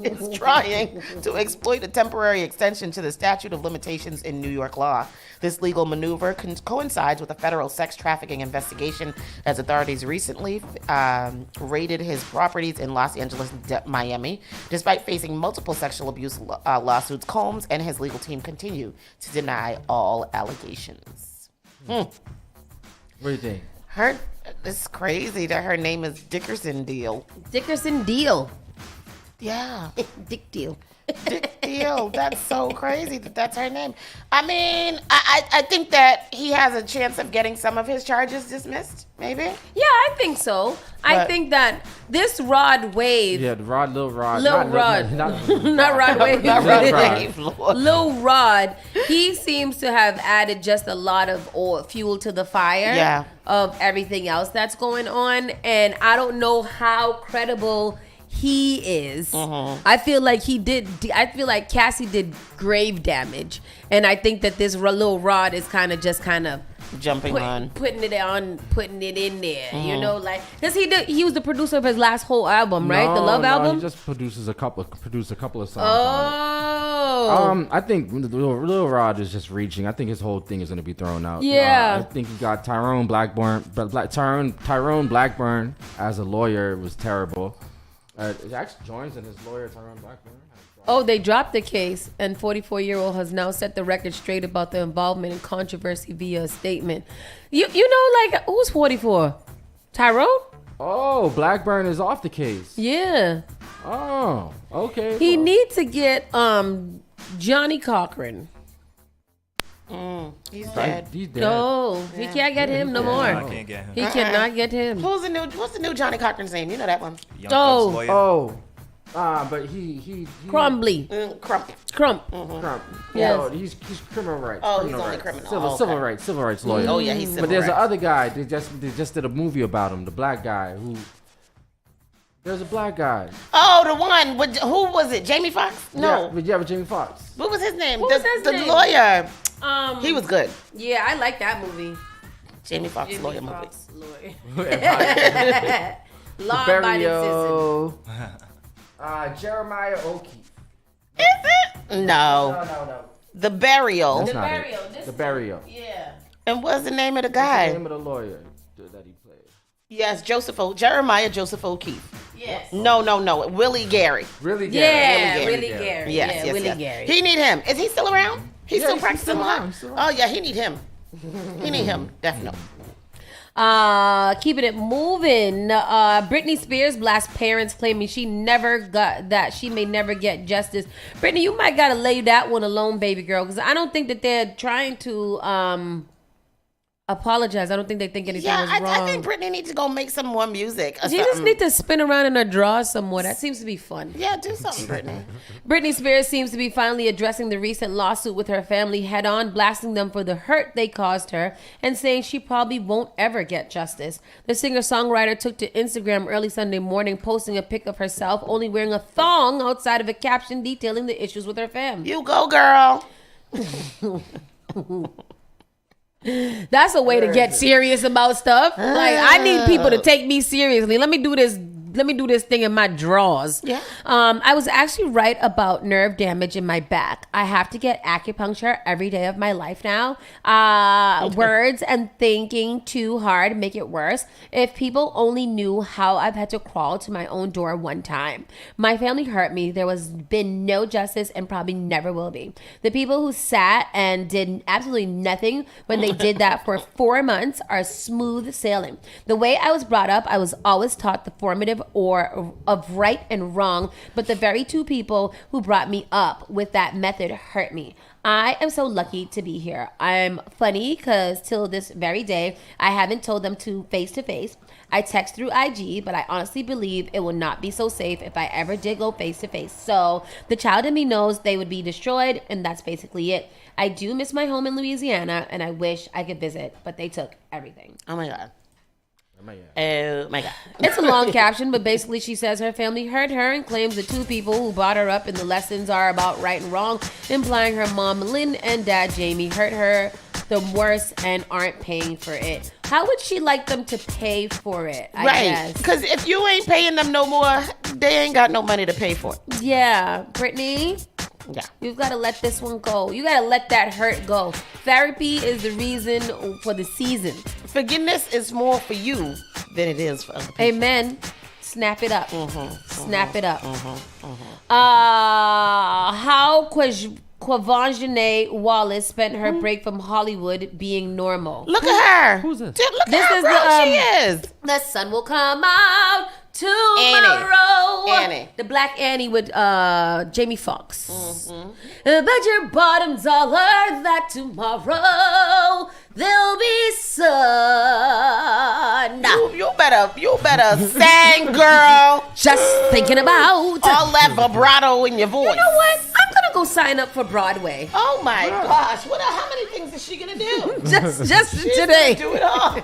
is trying to exploit a temporary extension to the statute of limitations in New York law. This legal maneuver coincides with a federal sex trafficking investigation, as authorities recently raided his properties in Los Angeles and Miami. Despite facing multiple sexual abuse lawsuits, Combs and his legal team continue to deny all allegations. What do you think? It's crazy that her name is Dickerson Deal. Dickerson Deal. Yeah. Dick Deal. Dick Deal. That's so crazy that that's her name. I mean, I think that he has a chance of getting some of his charges dismissed, maybe. Yeah, I think so. I think that this Rod Wave. Yeah, Lil Rod. Not Rod Wave. Not Rod Wave. Lil Rod. He seems to have added just a lot of fuel to the fire of everything else that's going on. And I don't know how credible he is. I feel like I feel like Cassie did grave damage, and I think that this Lil Rod is kind of jumping on, putting it in there. You know, like because he was the producer of his last whole album, right? The Love album. He just produced a couple of songs. Oh. I think Lil Rod is just reaching. I think his whole thing is going to be thrown out. Yeah. I think he got Tyrone Blackburn, Tyrone Blackburn as a lawyer. It was terrible. Jax Jones and his lawyer, Tyrone Blackburn. Oh, they dropped the case, and 44-year-old has now set the record straight about the involvement in controversy via a statement. You know, like, who's 44? Tyrone? Oh, Blackburn is off the case. Yeah. Oh, okay. He needs to get Johnny Cochran. He's dead. He's dead. No, he can't get him no more. I can't get him. He cannot get him. What's the new Johnny Cochran's name? You know that one. Young Thug's lawyer. But he Crumbly. Crump. Crump. Yes. Oh, he's criminal rights. Oh, he's only criminal. Civil rights lawyer. Oh yeah, he's civil But there's rights. another guy. They just did a movie about him. The black guy who. There's a black guy. Oh, the one with who was it? Jamie Foxx? No. Yeah, with Jamie Foxx. What was his name? What was his name? Lawyer. He was good. Yeah, I like that movie. Jamie Foxx lawyer Foxx movie. Law-abiding citizen. Jeremiah O'Keefe. Is it? No. The Burial. That's not it. The Burial. Yeah. And what's the name of the guy? What's the name of the lawyer that he played? Yes, Jeremiah Joseph O'Keefe. Yes. No. Willie Gary. Willie Gary. Yeah, Willie Gary. Yes. Willie Gary. He need him. Is he still around? He's still practicing law? Still Oh, yeah, he need him. He need him, definitely. Keeping it moving. Britney Spears blasts parents claiming she may never get justice. Britney, you might gotta lay that one alone, baby girl, because I don't think that they're trying to apologize. I don't think they think anything was wrong. I think Britney needs to go make some more music. She just need to spin around in her drawers somewhere. That seems to be fun. Yeah, do something, Britney. Britney Spears seems to be finally addressing the recent lawsuit with her family head on, blasting them for the hurt they caused her and saying she probably won't ever get justice. The singer-songwriter took to Instagram early Sunday morning, posting a pic of herself only wearing a thong outside of a caption detailing the issues with her fam. You go, girl. That's a way to get serious about stuff. Like, I need people to take me seriously. Let me do this thing in my drawers. Yeah. I was actually right about nerve damage in my back. I have to get acupuncture every day of my life now. Words and thinking too hard make it worse. If people only knew how I've had to crawl to my own door one time. My family hurt me. There was been no justice and probably never will be. The people who sat and did absolutely nothing when they did that for 4 months are smooth sailing. The way I was brought up, I was always taught the formative or of right and wrong, but the very two people who brought me up with that method hurt me. I am so lucky to be here. I'm funny because till this very day, I haven't told them to face. I text through IG, but I honestly believe it will not be so safe if I ever did go face to face. So the child in me knows they would be destroyed, and that's basically it. I do miss my home in Louisiana, and I wish I could visit, but they took everything. Oh my God. Oh my God. It's a long caption, but basically she says her family hurt her and claims the two people who brought her up in the lessons are about right and wrong, implying her mom Lynn and dad Jamie hurt her the worst and aren't paying for it. How would she like them to pay for it? I guess. Because if you ain't paying them no more, they ain't got no money to pay for it. Yeah, Brittany. Yeah. You've got to let this one go. You got to let that hurt go. Therapy is the reason for the season. Forgiveness is more for you than it is for other people. Amen. Snap it up. Snap it up. How Quvenzhané Wallace spent her break from Hollywood being normal. Look at her. Who's this? Look at how grown she is. The sun will come out tomorrow. Annie. The Black Annie with Jamie Foxx. But your bottoms all are that tomorrow there'll be sun. You better sing, girl. Just thinking about all that vibrato in your voice. You know what? I'm gonna go sign up for Broadway. Oh my gosh! How many things is she gonna do? just She's today. Gonna do it all.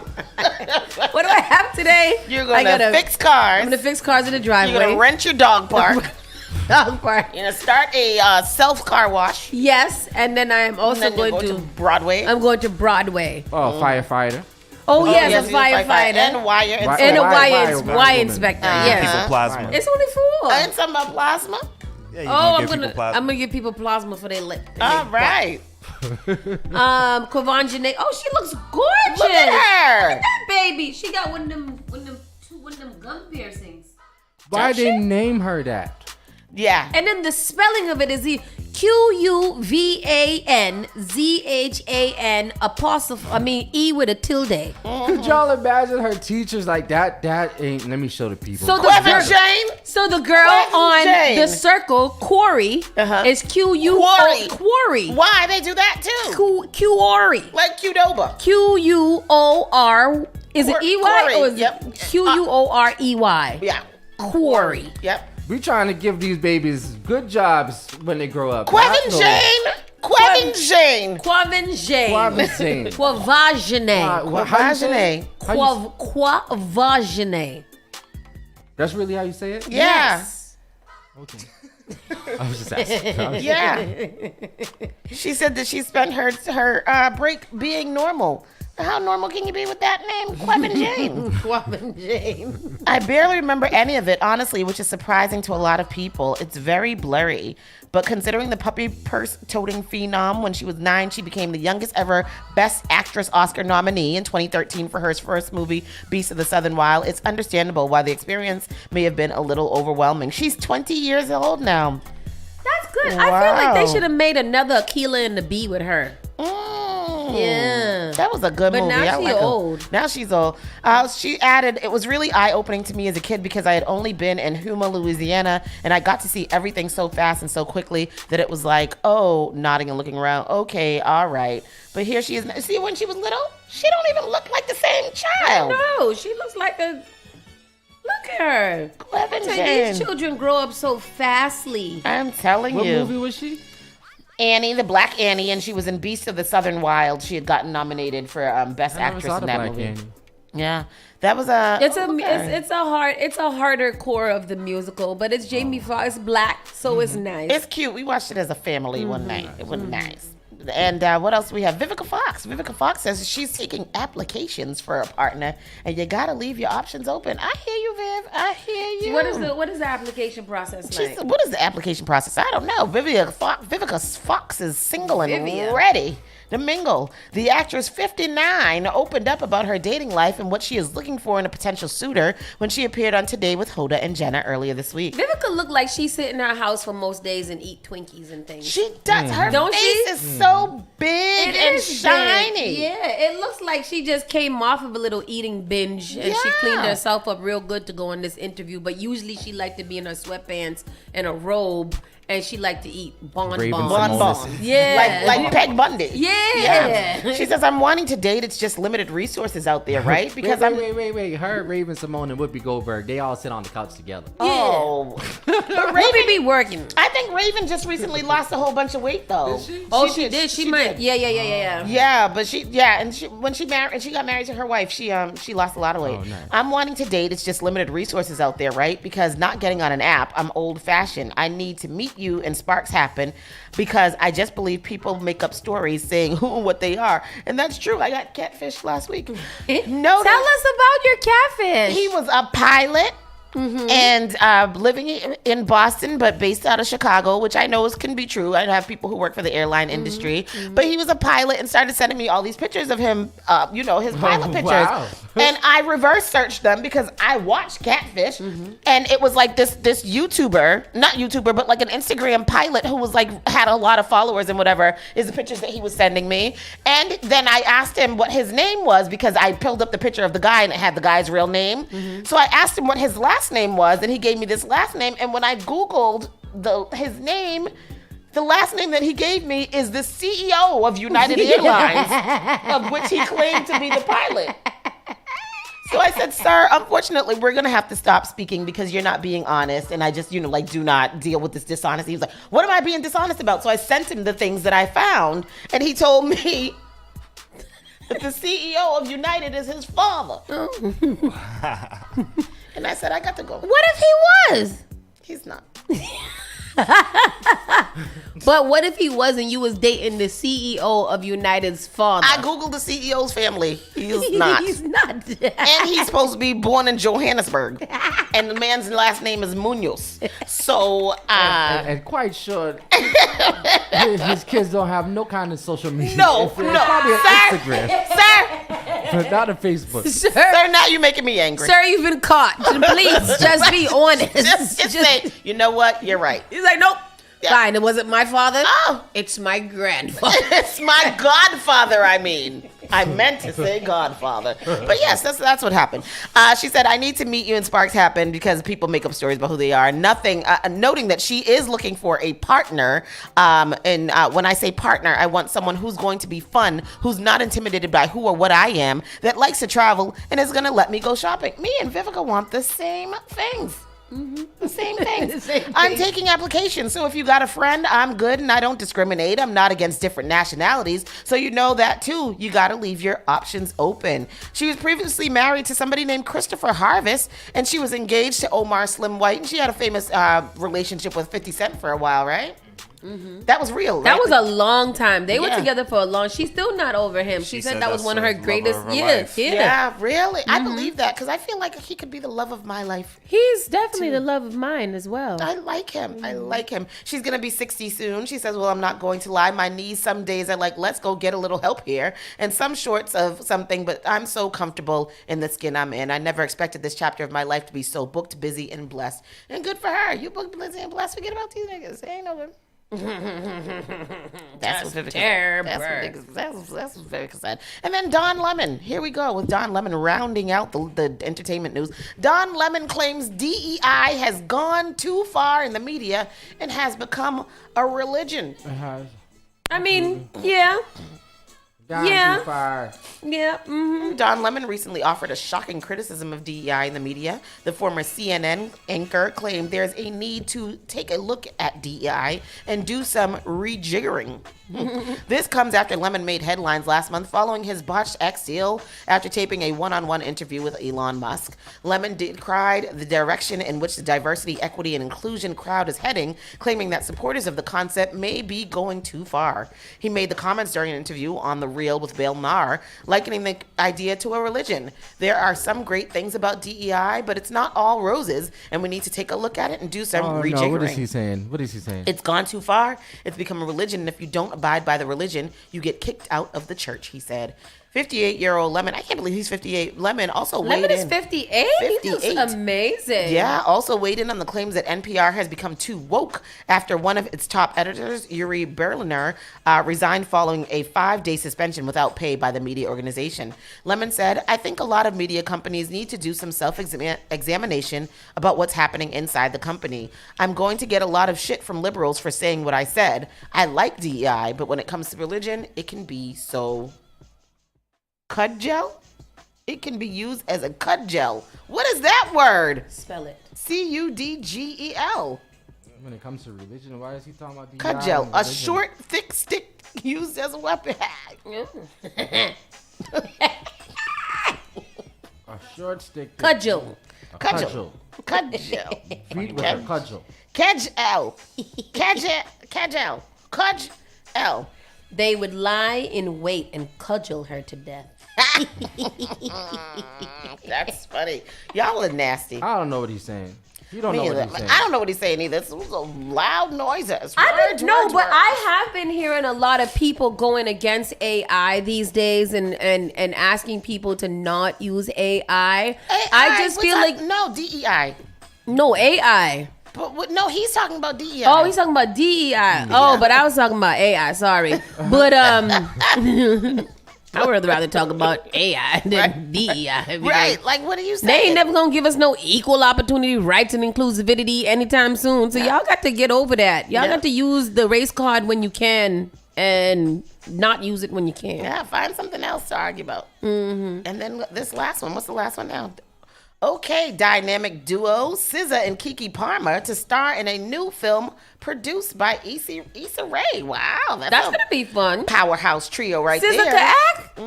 What do I have today? You're gonna fix cars. I'm gonna fix cars in the driveway. You're gonna rent your dog park. Dog park. You're gonna start a self car wash. Yes, and then I am also going to Broadway. I'm going to Broadway. Oh, firefighter. Oh yes, a firefighter and wire and a wire inspector. Yes, people plasma. It's only 4. And some plasma. Yeah, I'm gonna give people plasma for their lip. All right. Quvenzhané. Oh, she looks gorgeous. Look at her. Look at that baby. She got one of them gum piercings. Why they name her that? Yeah. And then the spelling of it is QUVANZHAN E with a tilde. Could y'all imagine her teachers like that? That ain't. Let me show the people. So the girl on the circle, Quarry, is Quarry. Why they do that too? Quarry. Like Qdoba. QUOR. Is it EY or is it QUOREY? Yeah. Quarry. Yep. We trying to give these babies good jobs when they grow up. Quvenzhané. That's really how you say it? Yeah. Yes. Okay. I was just asking. Yeah. She said that she spent her break being normal. How normal can you be with that name? Quevin Jane. Quevin Jane. I barely remember any of it, honestly, which is surprising to a lot of people. It's very blurry. But considering the puppy purse-toting phenom, when she was 9, she became the youngest ever Best Actress Oscar nominee in 2013 for her first movie, Beast of the Southern Wild. It's understandable why the experience may have been a little overwhelming. She's 20 years old now. That's good. Wow. I feel like they should have made another Akilah and the Bee with her. Yeah. That was a good movie. But now she's old. Now she's old. She added, it was really eye-opening to me as a kid because I had only been in Houma, Louisiana, and I got to see everything so fast and so quickly that it was like, oh, nodding and looking around. Okay, all right. But here she is. See, when she was little, she don't even look like the same child. No, she looks like a... Look at her. Quevin These Jane. children grow up so fastly. I'm telling What you. movie was she? Annie, the Black Annie, and she was in Beast of the Southern Wild. She had gotten nominated for Best Actress in that movie. Annie. Yeah, that was a. It's a harder core of the musical, but it's Jamie Foxx Black, so it's nice. It's cute. We watched it as a family one night. It was nice. And what else we have? Vivica Fox. Vivica Fox says she's taking applications for a partner, and you gotta leave your options open. I hear you, Viv. I hear you. What is the application process like? What is the application process? I don't know. Vivica Fox is single and ready to mingle. The actress, 59, opened up about her dating life and what she is looking for in a potential suitor when she appeared on Today with Hoda and Jenna earlier this week. Vivica looked like she sit in her house for most days and eat Twinkies and things. She does. Her face is so big and shiny. Big. Yeah, it looks like she just came off of a little eating binge and she cleaned herself up real good to go on this interview. But usually she liked to be in her sweatpants and a robe. And she liked to eat bonbons. Yeah. Like Peg Bundy. Yeah. She says, I'm wanting to date. It's just limited resources out there, right? Because wait. Her, Raven Simone, and Whoopi Goldberg, they all sit on the couch together. Oh. But Raven be working. I think Raven just recently lost a whole bunch of weight, though. Did she? Oh, she did. She might. Yeah. Yeah, but when she got married to her wife, she lost a lot of weight. Oh, nice. I'm wanting to date. It's just limited resources out there, right? Because not getting on an app, I'm old fashioned. I need to meet you and sparks happen because I just believe people make up stories saying who and what they are. And that's true. I got catfish last week. Tell us about your catfish. He was a pilot. And living in Boston, but based out of Chicago, which I know can be true. I have people who work for the airline industry, but he was a pilot and started sending me all these pictures of him, his pilot pictures. Wow. And I reverse searched them because I watched Catfish, and it was like this YouTuber, not YouTuber, but like an Instagram pilot who was like had a lot of followers and whatever is the pictures that he was sending me. And then I asked him what his name was because I pulled up the picture of the guy and it had the guy's real name. So I asked him what his last name was, and he gave me this last name. And when I Googled his name, the last name that he gave me is the CEO of United Airlines, of which he claimed to be the pilot. So I said, sir, unfortunately, we're going to have to stop speaking because you're not being honest. And I just, do not deal with this dishonesty. He was like, what am I being dishonest about? So I sent him the things that I found. And he told me that the CEO of United is his father. And I said, I got to go. What if he was? He's not. But what if he was and you was dating the CEO of United's father? I Googled the CEO's family. He's not. He's not. And he's supposed to be born in Johannesburg. And the man's last name is Munoz. So, and quite sure his kids don't have no kind of social media. No. It's probably an Instagram. Sir. Not a Facebook. Sir, now you're making me angry. Sir, you've been caught. Please, just be honest. Just say, you know what? You're right. He's like, nope. Yeah. Fine, it wasn't my father. Oh. It's my grandfather. It's my godfather, I mean. I meant to say godfather. But yes, that's what happened. She said, I need to meet you and sparks happen because people make up stories about who they are. Nothing, noting that she is looking for a partner. And when I say partner, I want someone who's going to be fun, who's not intimidated by who or what I am, that likes to travel and is going to let me go shopping. Me and Vivica want the same things. The same thing. I'm taking applications. So if you got a friend, I'm good and I don't discriminate. I'm not against different nationalities. So you know that too. You got to leave your options open. She was previously married to somebody named Christopher Harvest, and she was engaged to Omar Slim White, and she had a famous relationship with 50 Cent for a while, right? That was real, right? That was a long time. They were Yeah. together for a long. She's still not over him. She said that was that's one of her the love greatest. of her Yeah, life. Yeah, really? I believe that because I feel like he could be the love of my life. He's definitely the love of mine as well. I like him. I like him. She's going to be 60 soon. She says, well, I'm not going to lie. My knees some days are like, let's go get a little help here. And some shorts of something, but I'm so comfortable in the skin I'm in. I never expected this chapter of my life to be so booked, busy, and blessed. And good for her. You booked, busy, and blessed. Forget about these niggas. They ain't no good. That's terrible. That's what Vivica said. And then Don Lemon. Here we go with Don Lemon rounding out the entertainment news. Don Lemon claims DEI has gone too far in the media and has become a religion. It has. I mean, yeah. Gone too far. Yeah. Mm-hmm. Don Lemon recently offered a shocking criticism of DEI in the media. The former CNN anchor claimed there's a need to take a look at DEI and do some rejiggering. This comes after Lemon made headlines last month following his botched X deal after taping a one-on-one interview with Elon Musk. Lemon decried the direction in which the diversity, equity, and inclusion crowd is heading, claiming that supporters of the concept may be going too far. He made the comments during an interview on The Real with Bill Maher, likening the idea to a religion. There are some great things about DEI, but it's not all roses, and we need to take a look at it and do some rejiggering. No, what is he saying? What is he saying? It's gone too far. It's become a religion, and if you don't abide by the religion, you get kicked out of the church, he said. 58-year-old Lemon, I can't believe he's 58. Lemon also weighed in. Lemon is 58? 58. He's amazing. Yeah, also weighed in on the claims that NPR has become too woke after one of its top editors, Yuri Berliner, resigned following a 5-day suspension without pay by the media organization. Lemon said, I think a lot of media companies need to do some self-examination about what's happening inside the company. I'm going to get a lot of shit from liberals for saying what I said. I like DEI, but when it comes to religion, it can be so cudgel? It can be used as a cudgel. What is that word? Spell it. Cudgel. When it comes to religion, why is he talking about DEI? Cudgel, a short, thick stick used as a weapon. A short stick. Cudgel. Cudgel. Feet with a cudgel. Cudgel. They would lie in wait and cudgel her to death. That's funny. Y'all are nasty. I don't know what he's saying. You don't know what he's saying. I don't know what he's saying either. This was a loud noises. I don't know, but I have been hearing a lot of people going against AI these days and asking people to not use AI. I just feel like no DEI. No AI. But no, he's talking about DEI. Oh, he's talking about DEI. Yeah. Oh, but I was talking about AI. Sorry, but I would rather talk about AI than DEI. Right? Like, what are you saying? They ain't never gonna give us no equal opportunity rights and inclusivity anytime soon. So y'all got to get over that. Y'all got to use the race card when you can and not use it when you can't. Yeah, find something else to argue about. Mm-hmm. And then this last one. What's the last one now? Okay, dynamic duo SZA and Keke Palmer to star in a new film produced by Issa Rae. Wow, that's gonna be fun. Powerhouse trio right there. SZA could act?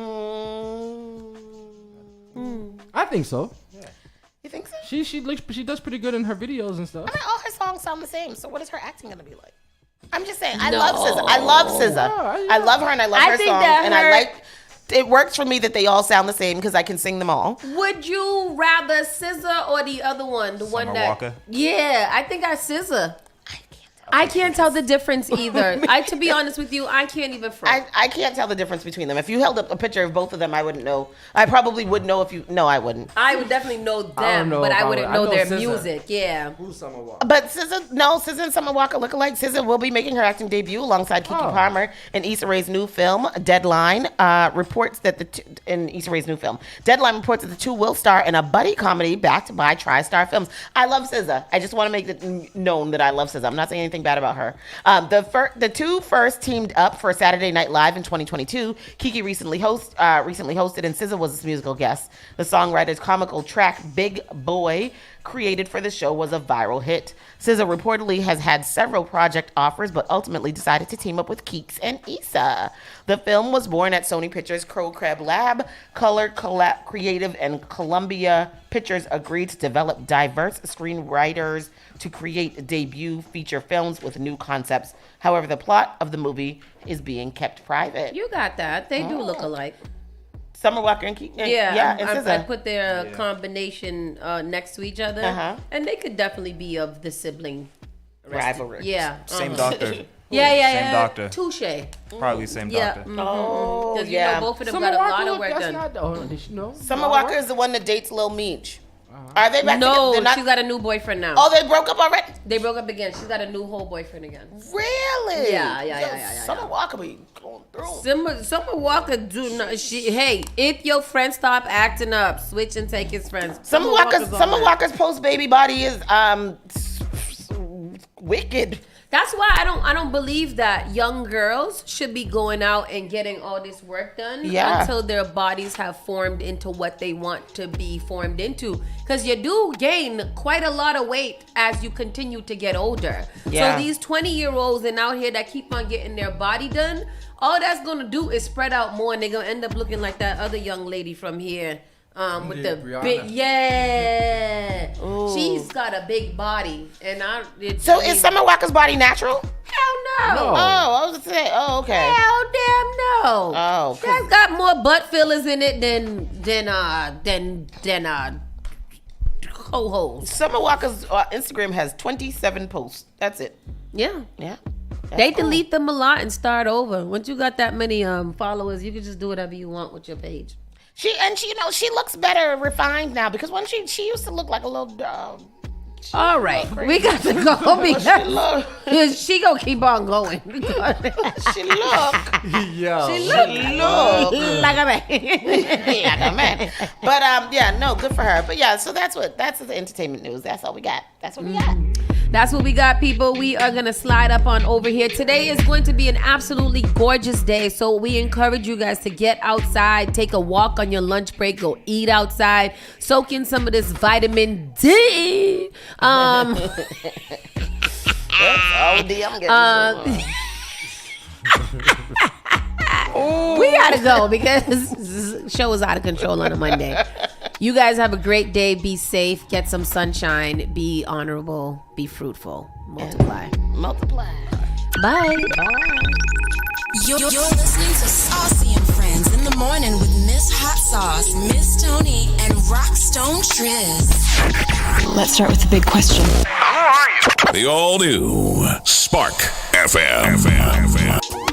I think so. Yeah. You think so? She does pretty good in her videos and stuff. I mean, all her songs sound the same. So what is her acting gonna be like? I'm just saying. I love SZA. I love SZA. I love her and I love her songs. And I like. It works for me that they all sound the same because I can sing them all. Would you rather SZA or the other one? The one that Walker? Yeah, I think I SZA. I can't tell the difference either. To be honest with you, I can't even front. I can't tell the difference between them. If you held up a picture of both of them, I wouldn't know. I probably would know if you. No, I wouldn't. I would definitely know them, but I wouldn't know their music. Yeah. Who's Summer Walker? But SZA and Summer Walker look alike. SZA will be making her acting debut alongside Keke Palmer in Issa Rae's new film. Deadline reports that the two will star in a buddy comedy backed by TriStar Films. I love SZA. I just want to make it known that I love SZA. I'm not saying anything bad about her. The two first teamed up for Saturday Night Live in 2022. Keke recently hosted, and SZA was his musical guest. The songwriter's comical track "Big Boy" created for the show was a viral hit. SZA reportedly has had several project offers, but ultimately decided to team up with Keeks and Issa. The film was born at Sony Pictures Crow Crab Lab. Color Creative and Columbia Pictures agreed to develop diverse screenwriters to create debut feature films with new concepts. However, the plot of the movie is being kept private. You got that. They do look alike. Summer Walker and Keeks. Yeah, and I SZA. put their combination next to each other, and they could definitely be of the sibling rivalry. Yeah, Same doctor. Yeah. Same doctor. Touche. Probably same doctor. Oh, Because yeah. you know both of them got a lot of work done. Did she know? Summer Walker is the one that dates Lil Meech. Are they back No, together? she's got a new boyfriend now. Oh, they broke up already? They broke up again. She's got a new whole boyfriend again. Really? Yeah. Summer Walker be going through. Summer Walker do not. Hey, if your friend stop acting up, switch and take his friends. Summer Walker's post baby body is wicked. That's why I don't believe that young girls should be going out and getting all this work done until their bodies have formed into what they want to be formed into. Because you do gain quite a lot of weight as you continue to get older. Yeah. So these 20-year-olds and out here that keep on getting their body done, all that's going to do is spread out more, and they're going to end up looking like that other young lady from here. With the Brianna. big, Ooh. she's got a big body, and is Summer Walker's body natural? Hell no. Oh, I was gonna say. Oh, okay. Hell damn no. Oh, that's got more butt fillers in it than ho-hos. Summer Walker's Instagram has 27 posts. That's it. Yeah. That's They cool. delete them a lot and start over. Once you got that many followers, you can just do whatever you want with your page. She looks better refined now, because when she used to look like a little dog. All right, we got to go because she gonna keep on going. She look. Yo. She look like a man. Like a man. But good for her. But yeah, so that's the entertainment news. That's all we got. That's what we got. That's what we got, people. We are going to slide up on over here. Today is going to be an absolutely gorgeous day. So we encourage you guys to get outside, take a walk on your lunch break, go eat outside, soak in some of this vitamin D. I'm getting we gotta go because this show is out of control on a Monday. You guys have a great day. Be safe. Get some sunshine. Be honorable. Be fruitful. Multiply. Bye. You're listening to Saucy and Friends in the morning with Miss Hot Sauce, Miss Tony, and Rockstone Triz. Let's start with the big question. The all new Spark FM.